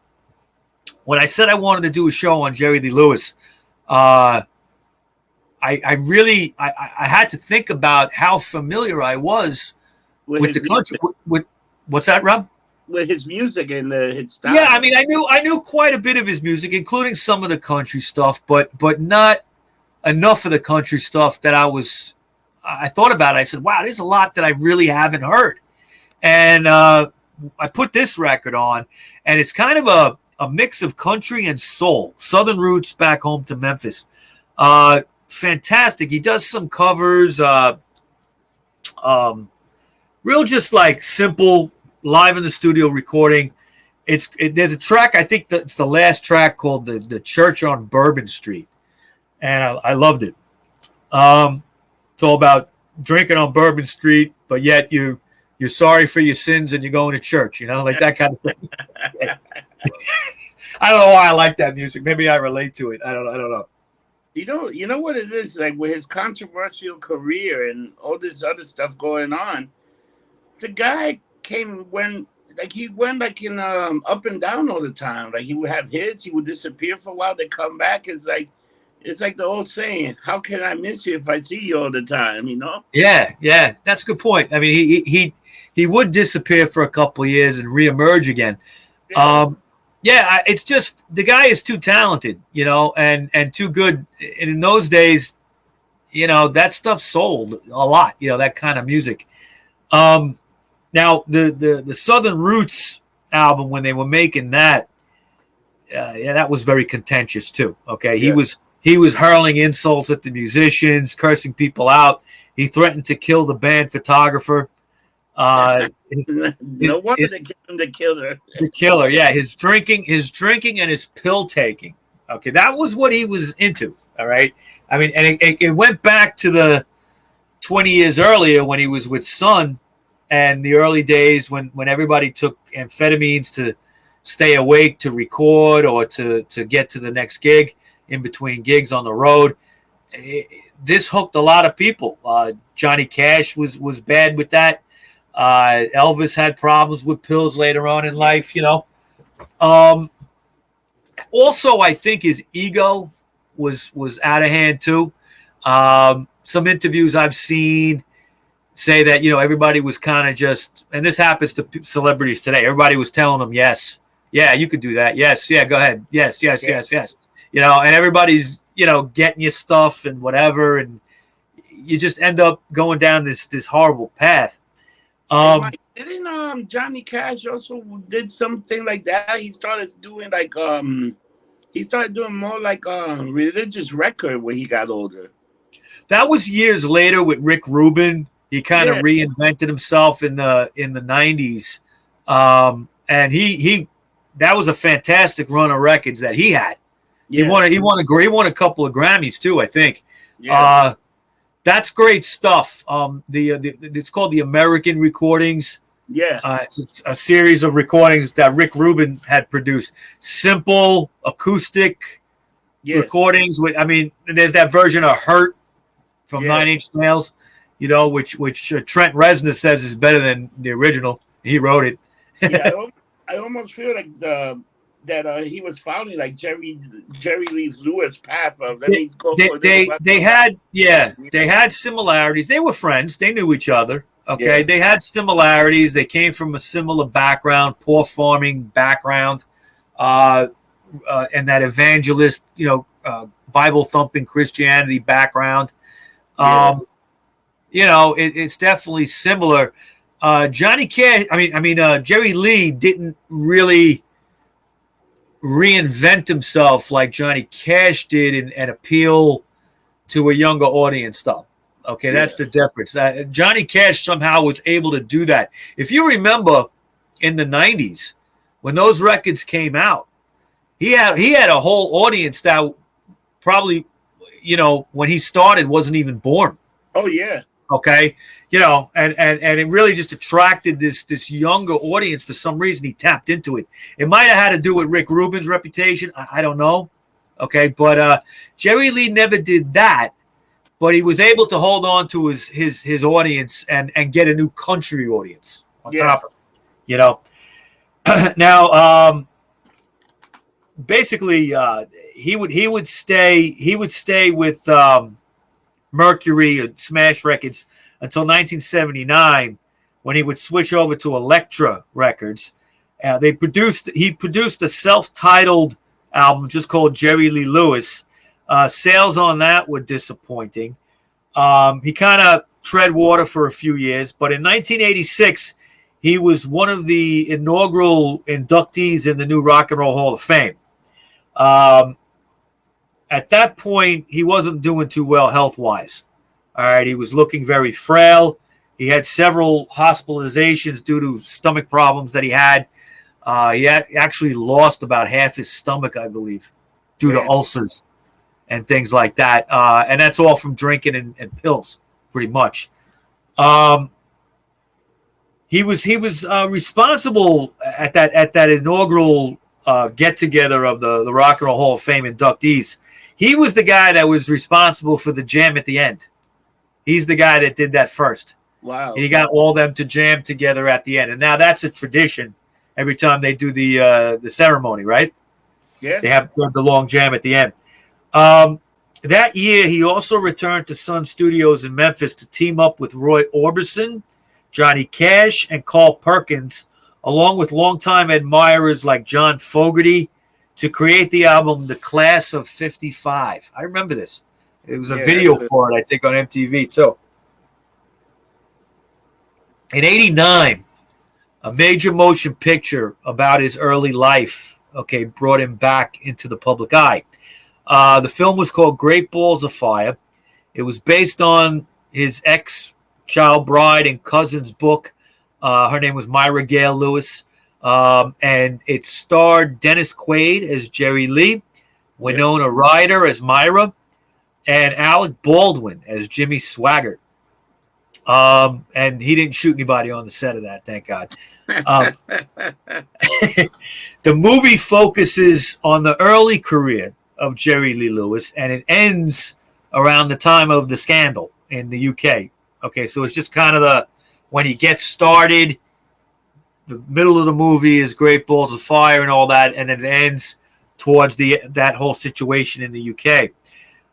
C: When I said I wanted to do a show on Jerry Lee Lewis, I had to think about how familiar I was with the country. With what's that, Rob?
B: With his music and his style.
C: Yeah, I mean, I knew quite a bit of his music, including some of the country stuff, but not enough of the country stuff that I thought about it. I said, wow, there's a lot that I really haven't heard. And I put this record on, and it's kind of a mix of country and soul. Southern Roots, Back Home to Memphis. Fantastic. He does some covers, real just like simple live in the studio recording. There's a track, I think it's the last track, called the Church on Bourbon Street. And I loved it. It's all about drinking on Bourbon Street, but yet you're sorry for your sins and you're going to church, like that kind of thing. I don't know why I like that music. Maybe I relate to it. I don't know.
B: You know what it is, like with his controversial career and all this other stuff going on, the guy went in up and down all the time. Like he would have hits, he would disappear for a while, they come back. It's like the old saying, how can I miss you if I see you all the time, Yeah,
C: that's a good point. I mean, he would disappear for a couple of years and reemerge again. Yeah. It's just the guy is too talented, and too good. And in those days, that stuff sold a lot, that kind of music. Now the Southern Roots album, when they were making that, that was very contentious too. Okay, yeah. He was hurling insults at the musicians, cursing people out. He threatened to kill the band photographer.
B: No wonder they killed him, the killer.
C: The killer, yeah. His drinking and his pill taking. Okay, that was what he was into. All right. I mean, and it went back to the 20 years earlier when he was with Sun, and the early days when everybody took amphetamines to stay awake to record or to get to the next gig in between gigs on the road. This hooked a lot of people. Johnny Cash was bad with that. Elvis had problems with pills later on in life, Also, I think his ego was out of hand too. Some interviews I've seen say that, everybody was kind of just, and this happens to celebrities today. Everybody was telling them, yes, yeah, you could do that. Yes. Yeah, go ahead. Yes. And everybody's, getting you stuff and whatever. And you just end up going down this horrible path.
B: Didn't Johnny Cash also did something like that? He started doing more like religious record when he got older.
C: That was years later with Rick Rubin. He kind of reinvented himself in the 90s. And he that was a fantastic run of records that he had. Yeah. He won a couple of Grammys too, I think. Yeah. That's great stuff. It's called the American Recordings. Yeah. It's a series of recordings that Rick Rubin had produced. Simple acoustic recordings. There's that version of Hurt from 9 Inch Nails, which Trent Reznor says is better than the original. He wrote it.
B: Yeah, I almost feel like that he was following like Jerry Lee Lewis' path of let me go.
C: They had similarities. They were friends. They knew each other. Okay,
B: Yeah.
C: they had similarities. They came from a similar background, poor farming background, and that evangelist, Bible thumping Christianity background.
B: Yeah.
C: It's definitely similar. Johnny Cash, Jerry Lee didn't really reinvent himself like Johnny Cash did and appeal to a younger audience, though. Okay, that's the difference. Johnny Cash somehow was able to do that. If you remember in the 90s, when those records came out, he had a whole audience that probably, when he started wasn't even born.
B: Oh, yeah.
C: Okay, and it really just attracted this younger audience. For some reason, he tapped into it. It might have had to do with Rick Rubin's reputation. I don't know. Okay, but Jerry Lee never did that. But he was able to hold on to his audience and get a new country audience on top of it. Now, basically, he would stay with Mercury and Smash Records until 1979, when he would switch over to Elektra Records. He produced a self-titled album just called Jerry Lee Lewis. Sales on that were disappointing. He kind of tread water for a few years, but in 1986, he was one of the inaugural inductees in the new Rock and Roll Hall of Fame. At that point, he wasn't doing too well health-wise. All right, he was looking very frail. He had several hospitalizations due to stomach problems that he had. He actually lost about half his stomach, I believe, due to ulcers and things like that. And that's all from drinking and pills, pretty much. He was responsible at that inaugural get-together of the Rock and Roll Hall of Fame inductees. He was the guy that was responsible for the jam at the end. He's the guy that did that first.
B: Wow.
C: And he got all them to jam together at the end. And now that's a tradition every time they do the ceremony, right?
B: Yeah.
C: They have the long jam at the end. That year, he also returned to Sun Studios in Memphis to team up with Roy Orbison, Johnny Cash, and Carl Perkins, along with longtime admirers like John Fogerty, to create the album The Class of 55. I remember this. It was a video for it, I think, on MTV, too. In 1989, a major motion picture about his early life, brought him back into the public eye. The film was called Great Balls of Fire. It was based on his ex-child bride and cousin's book. Her name was Myra Gale Lewis. And it starred Dennis Quaid as Jerry Lee, Winona Ryder as Myra, and Alec Baldwin as Jimmy Swaggart. And he didn't shoot anybody on the set of that, thank God. The movie focuses on the early career of Jerry Lee Lewis, and it ends around the time of the scandal in the UK. Okay, so it's just kind of when he gets started. The middle of the movie is Great Balls of Fire and all that, and then it ends towards that whole situation in the UK.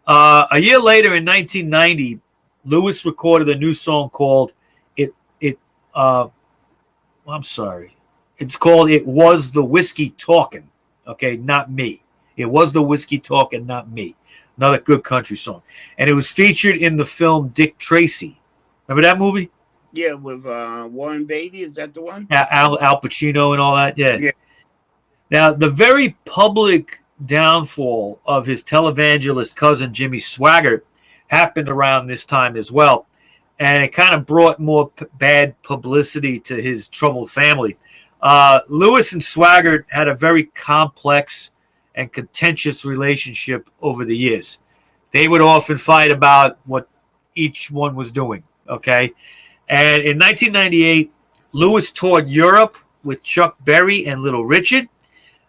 C: A year later, in 1990, Lewis recorded a new song called It's called It Was the Whiskey Talkin'. Okay, not me. It was the whiskey talking, not me. Another good country song. And it was featured in the film Dick Tracy. Remember that movie?
B: Yeah, with Warren Beatty. Is that the one?
C: Al Pacino and all that. Yeah. Now, the very public downfall of his televangelist cousin Jimmy Swaggart happened around this time as well. And it kind of brought more bad publicity to his troubled family. Lewis and Swaggart had a very complex and contentious relationship over the years. They would often fight about what each one was doing, okay? And in 1998, Lewis toured Europe with Chuck Berry and Little Richard.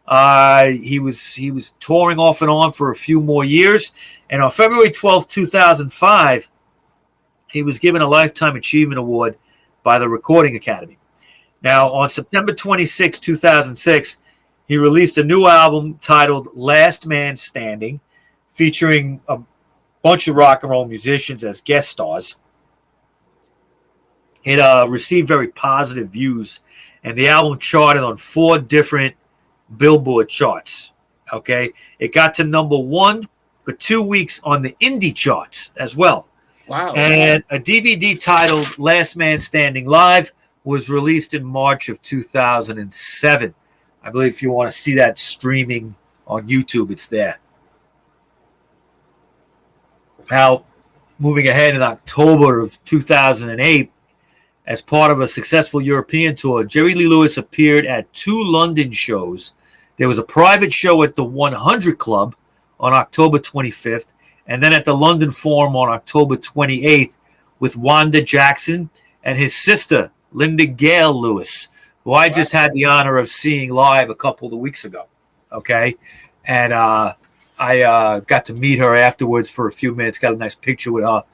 C: He was touring off and on for a few more years. And on February 12, 2005, he was given a Lifetime Achievement Award by the Recording Academy. Now, on September 26, 2006, he released a new album titled Last Man Standing, featuring a bunch of rock and roll musicians as guest stars. It received very positive views, and the album charted on 4 different Billboard charts. Okay, it got to #1 for 2 weeks on the indie charts as well.
B: Wow.
C: And a DVD titled Last Man Standing Live was released in March of 2007. I believe if you want to see that streaming on YouTube, it's there. Now, moving ahead in October of 2008, as part of a successful European tour, Jerry Lee Lewis appeared at 2 London shows. There was a private show at the 100 Club on October 25th, and then at the London Forum on October 28th with Wanda Jackson and his sister, Linda Gale Lewis, who I just had the honor of seeing live a couple of weeks ago. Okay. And I got to meet her afterwards for a few minutes, got a nice picture with her.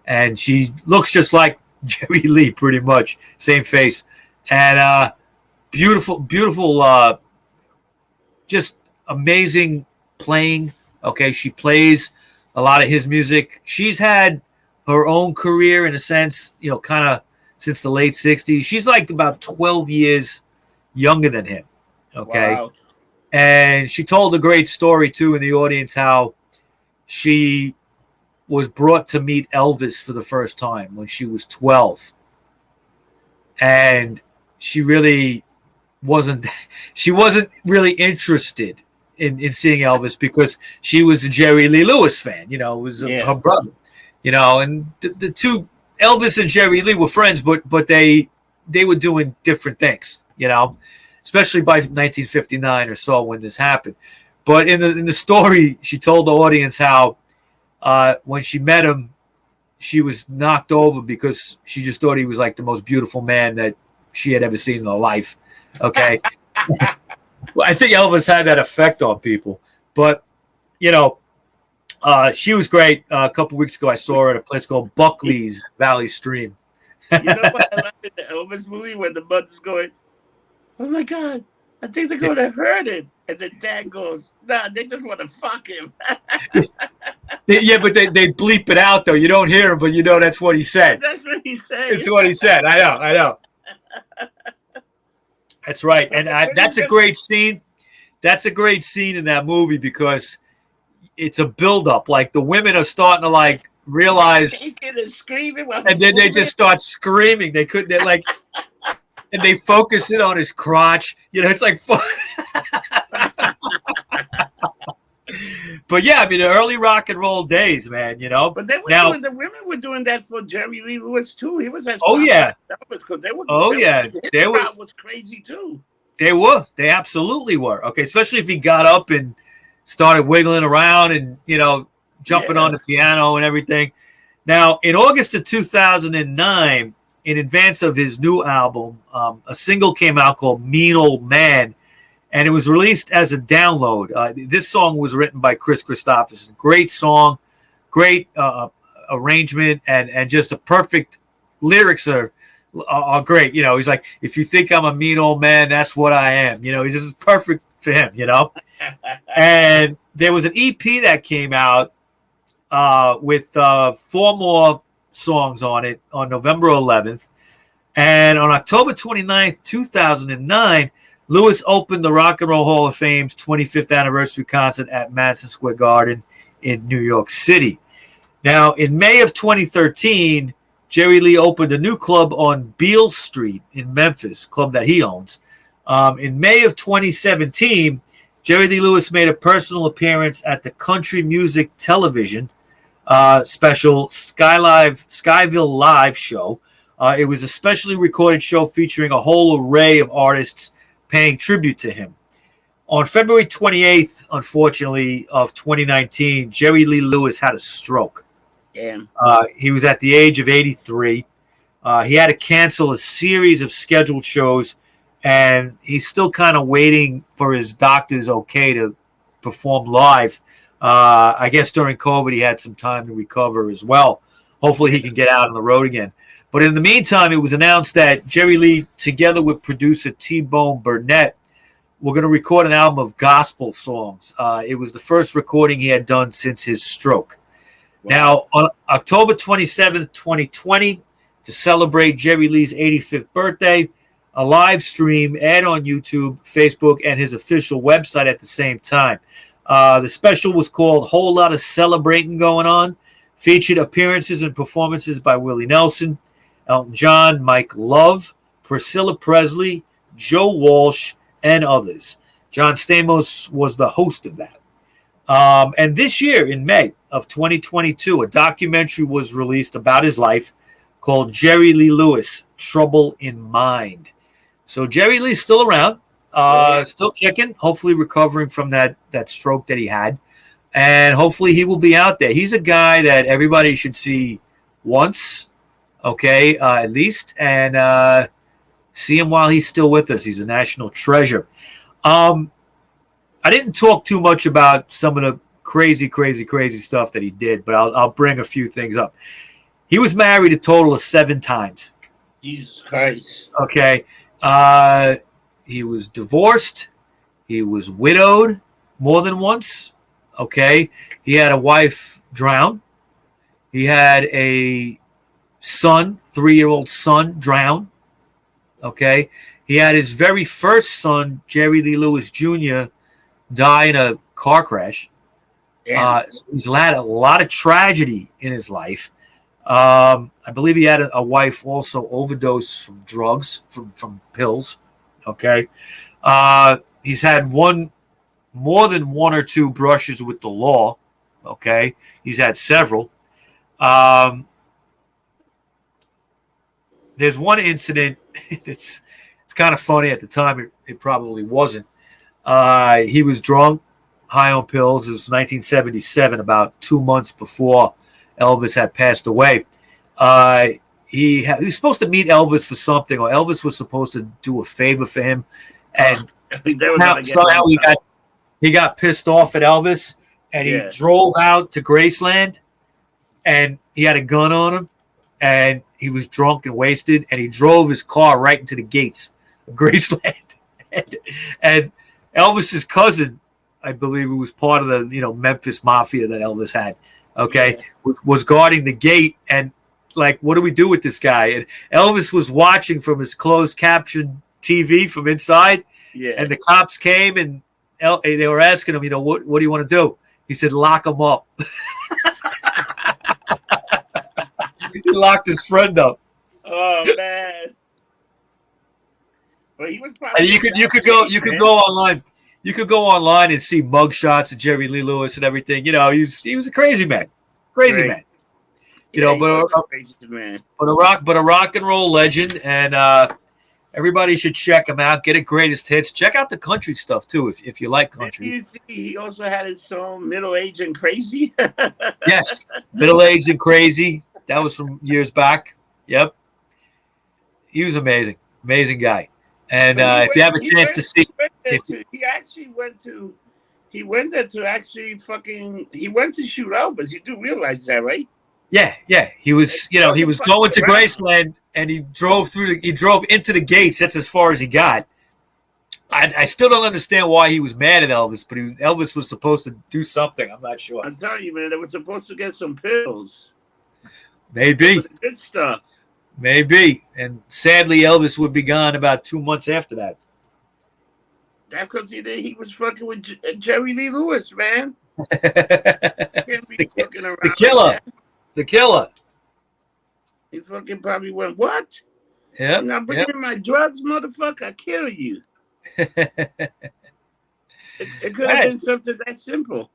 C: And she looks just like Jerry Lee, pretty much. Same face. And beautiful, just amazing playing. Okay. She plays a lot of his music. She's had her own career in a sense, kind of since the late 60s. She's like about 12 years younger than him. Okay.
B: Wow.
C: And she told a great story too in the audience, how she was brought to meet Elvis for the first time when she was 12. And she wasn't really interested in seeing Elvis because she was a Jerry Lee Lewis fan, it was her brother, and the two, Elvis and Jerry Lee, were friends, but they were doing different things, especially by 1959 or so when this happened. But in the story, she told the audience how when she met him, she was knocked over because she just thought he was like the most beautiful man that she had ever seen in her life. Okay. Well, I think Elvis had that effect on people, but she was great. A couple weeks ago, I saw her at a place called Buckley's Valley Stream.
B: You know what I love in the Elvis movie when the mother's going, "Oh my God, I think they're going to hurt him," and the dad goes, "Nah, they just want to fuck him."
C: Yeah, but they bleep it out though. You don't hear him, but that's what he said.
B: That's what he said.
C: It's what he said. I know. That's right, and that's a great scene. That's a great scene in that movie because it's a build-up. Like the women are starting to realize,
B: and screaming,
C: and then they just start screaming. They couldn't. They're like, and they focus in on his crotch. It's like. But yeah, I mean, the early rock and roll days, man.
B: But they were the women were doing that for Jerry Lee Lewis too. He was as because they were.
C: They were.
B: Was crazy too.
C: They were. They absolutely were. Okay, especially if he got up and started wiggling around and jumping on the piano and everything. Now, in August of 2009, in advance of his new album, a single came out called "Mean Old Man." And it was released as a download. This song was written by Chris Christopherson. Great song, great arrangement, and just a perfect lyrics are great. He's like, if you think I'm a mean old man, that's what I am. He's just perfect for him. And there was an EP that came out with 4 more songs on it on November 11th, and on October 29th, 2009. Lewis opened the Rock and Roll Hall of Fame's 25th anniversary concert at Madison Square Garden in New York City. Now, in May of 2013, Jerry Lee opened a new club on Beale Street in Memphis, club that he owns. In May of 2017, Jerry Lee Lewis made a personal appearance at the Country Music Television special Skyville Live show. It was a specially recorded show featuring a whole array of artists paying tribute to him. On February 28th, unfortunately, of 2019, Jerry Lee Lewis had a stroke.
B: Damn.
C: He was at the age of 83. He had to cancel a series of scheduled shows, and he's still kind of waiting for his doctor's okay to perform live. I guess during COVID, he had some time to recover as well. Hopefully he can get out on the road again. But in the meantime, it was announced that Jerry Lee, together with producer T-Bone Burnett, were going to record an album of gospel songs. It was the first recording he had done since his stroke. Wow. Now, on October 27th, 2020, to celebrate Jerry Lee's 85th birthday. A live stream aired on YouTube, Facebook, and his official website at the same time. The special was called Whole Lotta Celebrating Going On, featured appearances and performances by Willie Nelson, Elton John, Mike Love, Priscilla Presley, Joe Walsh, and others. John Stamos was the host of that. And this year, in May of 2022, a documentary was released about his life called Jerry Lee Lewis, Trouble in Mind. So Jerry Lee's still around, still kicking, hopefully recovering from that stroke that he had. And hopefully he will be out there. He's a guy that everybody should see once, okay, at least, and see him while he's still with us. He's a national treasure. I didn't talk too much about some of the crazy stuff that he did, but I'll bring a few things up. He was married a total of 7 times.
B: Jesus Christ.
C: Okay. He was divorced. He was widowed more than once. Okay. He had a wife drown. He had a son, 3-year-old son, drown. Okay. He had his very first son, Jerry Lee Lewis Jr., die in a car crash. He's had a lot of tragedy in his life. I believe he had a wife also overdose from drugs, from pills. Okay. He's had more than 1 or 2 brushes with the law. Okay. He's had several. There's one incident. It's kind of funny. At the time, it probably wasn't. He was drunk, high on pills. It was 1977, about 2 months before Elvis had passed away. He was supposed to meet Elvis for something, or Elvis was supposed to do a favor for him, and somehow he got pissed off at Elvis, and he drove out to Graceland, and he had a gun on him, and he was drunk and wasted, and he drove his car right into the gates of Graceland, and Elvis's cousin, I believe, who was part of the Memphis mafia that Elvis had, was guarding the gate, and like, what do we do with this guy? And Elvis was watching from his closed caption TV from inside, and the cops came, and they were asking him, what do you want to do? He said, lock him up. He locked his friend up.
B: Oh man! But he was probably.
C: And you could go online. You could go online and see mugshots of Jerry Lee Lewis and everything. He was a crazy man, man. But a rock and roll legend, and everybody should check him out. Get a greatest hits. Check out the country stuff too, if you like country.
B: You see, he also had his song "Middle Aged and Crazy."
C: Yes, Middle Aged and Crazy. That was from years back. Yep, he was amazing guy. And if you have a chance to see,
B: he went to shoot Elvis. You do realize that, right?
C: Yeah. He was, he was going to Graceland, and he drove into the gates. That's as far as he got. I still don't understand why he was mad at Elvis, but Elvis was supposed to do something. I'm not sure.
B: I'm telling you, man, they were supposed to get some pills.
C: Maybe.
B: Good stuff.
C: Maybe. And sadly, Elvis would be gone about 2 months after that.
B: That's because he was fucking with Jerry Lee Lewis, man.
C: The killer. The killer.
B: He fucking probably went, what?
C: Yeah.
B: I'm not bringing my drugs, motherfucker. I kill you. It could have been something that simple.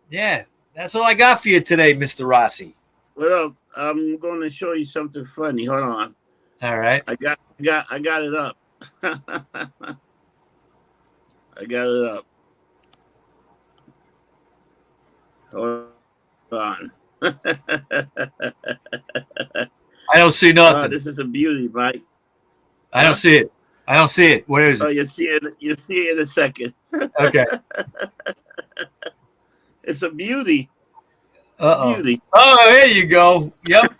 C: Yeah. That's all I got for you today, Mr. Rossi.
B: Well, I'm going to show you something funny. Hold on.
C: All right.
B: I got it up. I got it up. Hold on.
C: I don't see nothing.
B: Oh, this is a beauty, Mike.
C: I don't see it. Where is it?
B: Oh, you'll see it in a second.
C: Okay.
B: It's a beauty.
C: Uh-oh.
B: Beauty.
C: Oh, there you go. Yep.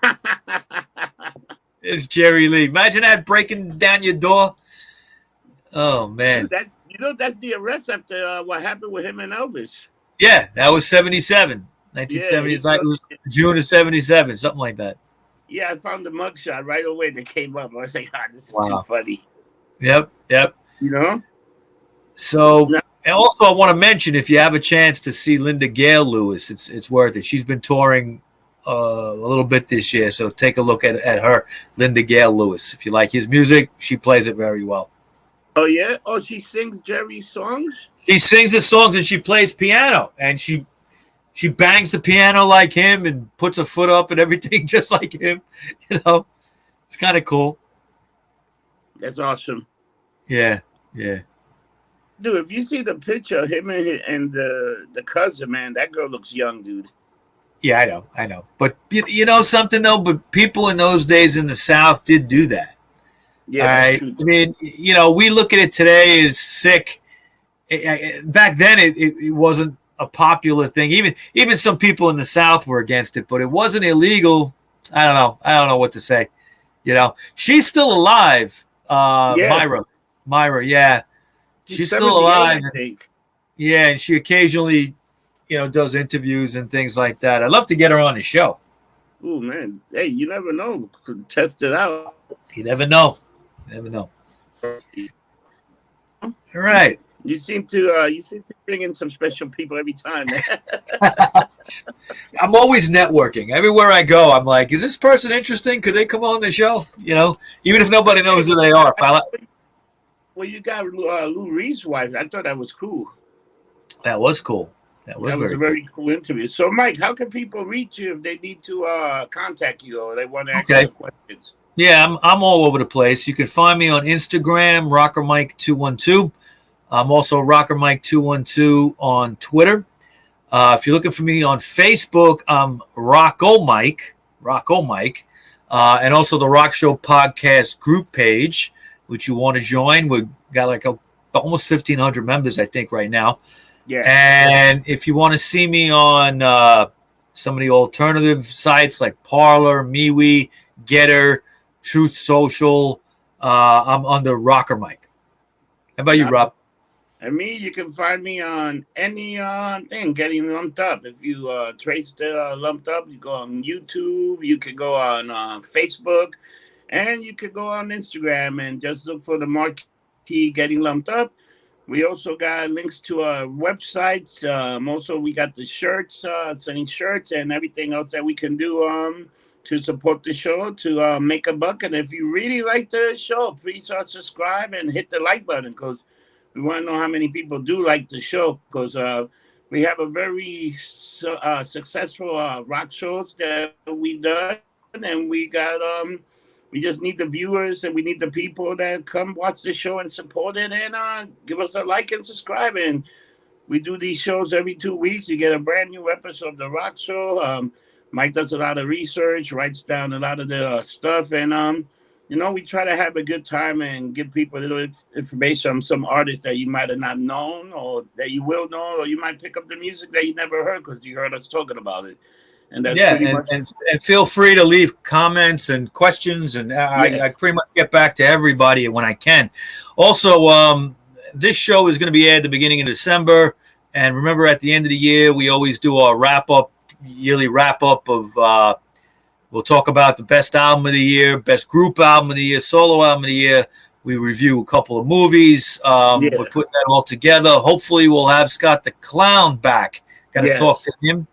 C: It's Jerry Lee. Imagine that breaking down your door. Oh, man.
B: Dude, that's the arrest after what happened with him and Elvis.
C: Yeah, that was 77. 1970. It was June of 77, something like that.
B: Yeah, I found the mugshot right away that came up. I was like, God, this is too
C: Wow.
B: funny.
C: Yep.
B: You know?
C: So,
B: No-
C: and also I want to mention, if you have a chance to see Linda Gale Lewis, it's worth it. She's been touring a little bit this year, so take a look at her, Linda Gale Lewis. If you like his music, she plays it very well.
B: Oh, yeah? Oh, she sings Jerry's songs?
C: She sings the songs and she plays piano, and she bangs the piano like him and puts her foot up and everything just like him. You know, it's kind of cool.
B: That's awesome.
C: Yeah.
B: Dude, if you see the picture of him and the cousin, man, that girl looks young, dude.
C: Yeah, I know. But you know something though. But people in those days in the South did do that.
B: Yeah,
C: All
B: that's
C: right.
B: true.
C: I mean, you know, we look at it today as sick. Back then, it wasn't a popular thing. Even some people in the South were against it, but it wasn't illegal. I don't know what to say. You know, she's still alive.
B: Yeah.
C: Myra, yeah, she's still
B: 78,
C: alive.
B: I think.
C: Yeah, and she occasionally, does interviews and things like that. I'd love to get her on the show.
B: Oh, man. Hey, you never know. Could test it out.
C: You never know. All right.
B: You seem to bring in some special people every time.
C: I'm always networking. Everywhere I go, I'm like, is this person interesting? Could they come on the show? Even if nobody knows who they are.
B: Well, you got Lou Reed's wife. I thought that was cool.
C: That was cool.
B: That was a very cool interview. So, Mike, how can people reach you if they need to contact you or they want to ask you questions?
C: Yeah, I'm all over the place. You can find me on Instagram, RockerMike212. I'm also RockerMike212 on Twitter. If you're looking for me on Facebook, I'm Rocko Mike, and also the Rock Show podcast group page, which you want to join. We've got like almost 1,500 members, I think, right now.
B: Yeah.
C: And if you want to see me on some of the alternative sites like Parler, MeWe, Getter, Truth Social, I'm under Rocker Mike. How about you, Rob?
B: And me, you can find me on any thing, Getting Lumped Up. If you trace the Lumped Up, you go on YouTube, you could go on Facebook, and you could go on Instagram and just look for the marquee Getting Lumped Up. We also got links to our websites. Also, we got the shirts, selling shirts and everything else that we can do to support the show, to make a buck. And if you really like the show, please subscribe and hit the like button, because we want to know how many people do like the show, because we have a very successful rock shows that we've done, and we got we just need the viewers and we need the people that come watch the show and support it and give us a like and subscribe. And we do these shows every 2 weeks. You get a brand new episode of the Rock Show. Mike does a lot of research, writes down a lot of the stuff, and we try to have a good time and give people a little information on some artists that you might have not known or that you will know, or you might pick up the music that you never heard because you heard us talking about it. And that's pretty much.
C: And feel free to leave comments and questions, and I pretty much get back to everybody when I can. Also, this show is going to be aired at the beginning of December, and remember, at the end of the year, we always do our yearly wrap-up of we'll talk about the best album of the year, best group album of the year, solo album of the year. We review a couple of movies. We're putting that all together. Hopefully, we'll have Scott the Clown back. Got to talk to him.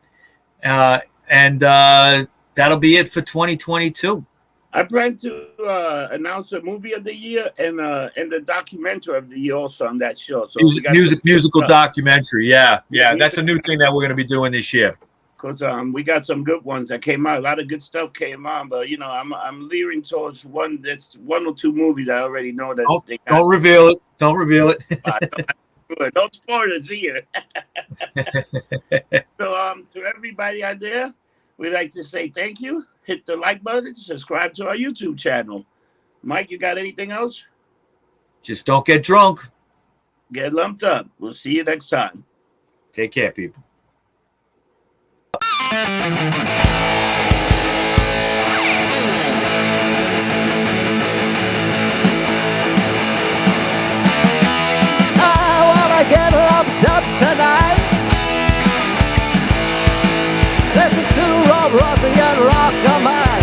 C: And that'll be it for 2022.
B: I plan to announce a movie of the year and the documentary of the year also on that show. So
C: musical documentary. Yeah. That's a new thing that we're going to be doing this year.
B: Because we got some good ones that came out. A lot of good stuff came on, but I'm leaning towards one or two movies I already know that they got.
C: Don't reveal it. Don't reveal it.
B: Don't spoil it here. So to everybody out there, we'd like to say thank you. Hit the like button, subscribe to our YouTube channel. Mike, you got anything else?
C: Just don't get drunk.
B: Get lumped up. We'll see you next time.
C: Take care, people.
A: Get lumped up tonight. Listen to Rob Rossi and Rock a Mike.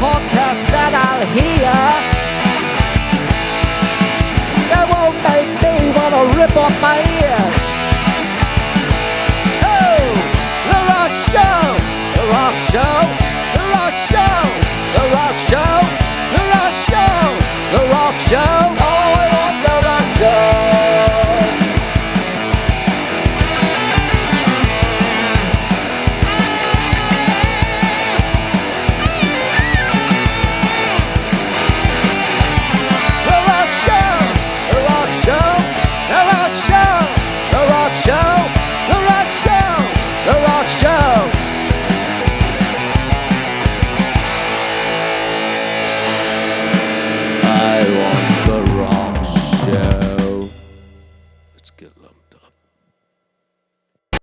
A: podcast that I'll hear that won't make me wanna rip off my ears. Oh, the rock show, the rock show, the rock show, the rock show, the rock show, the rock show. Oh, I want the rock show. The rock show, the rock show, the rock show, the rock show.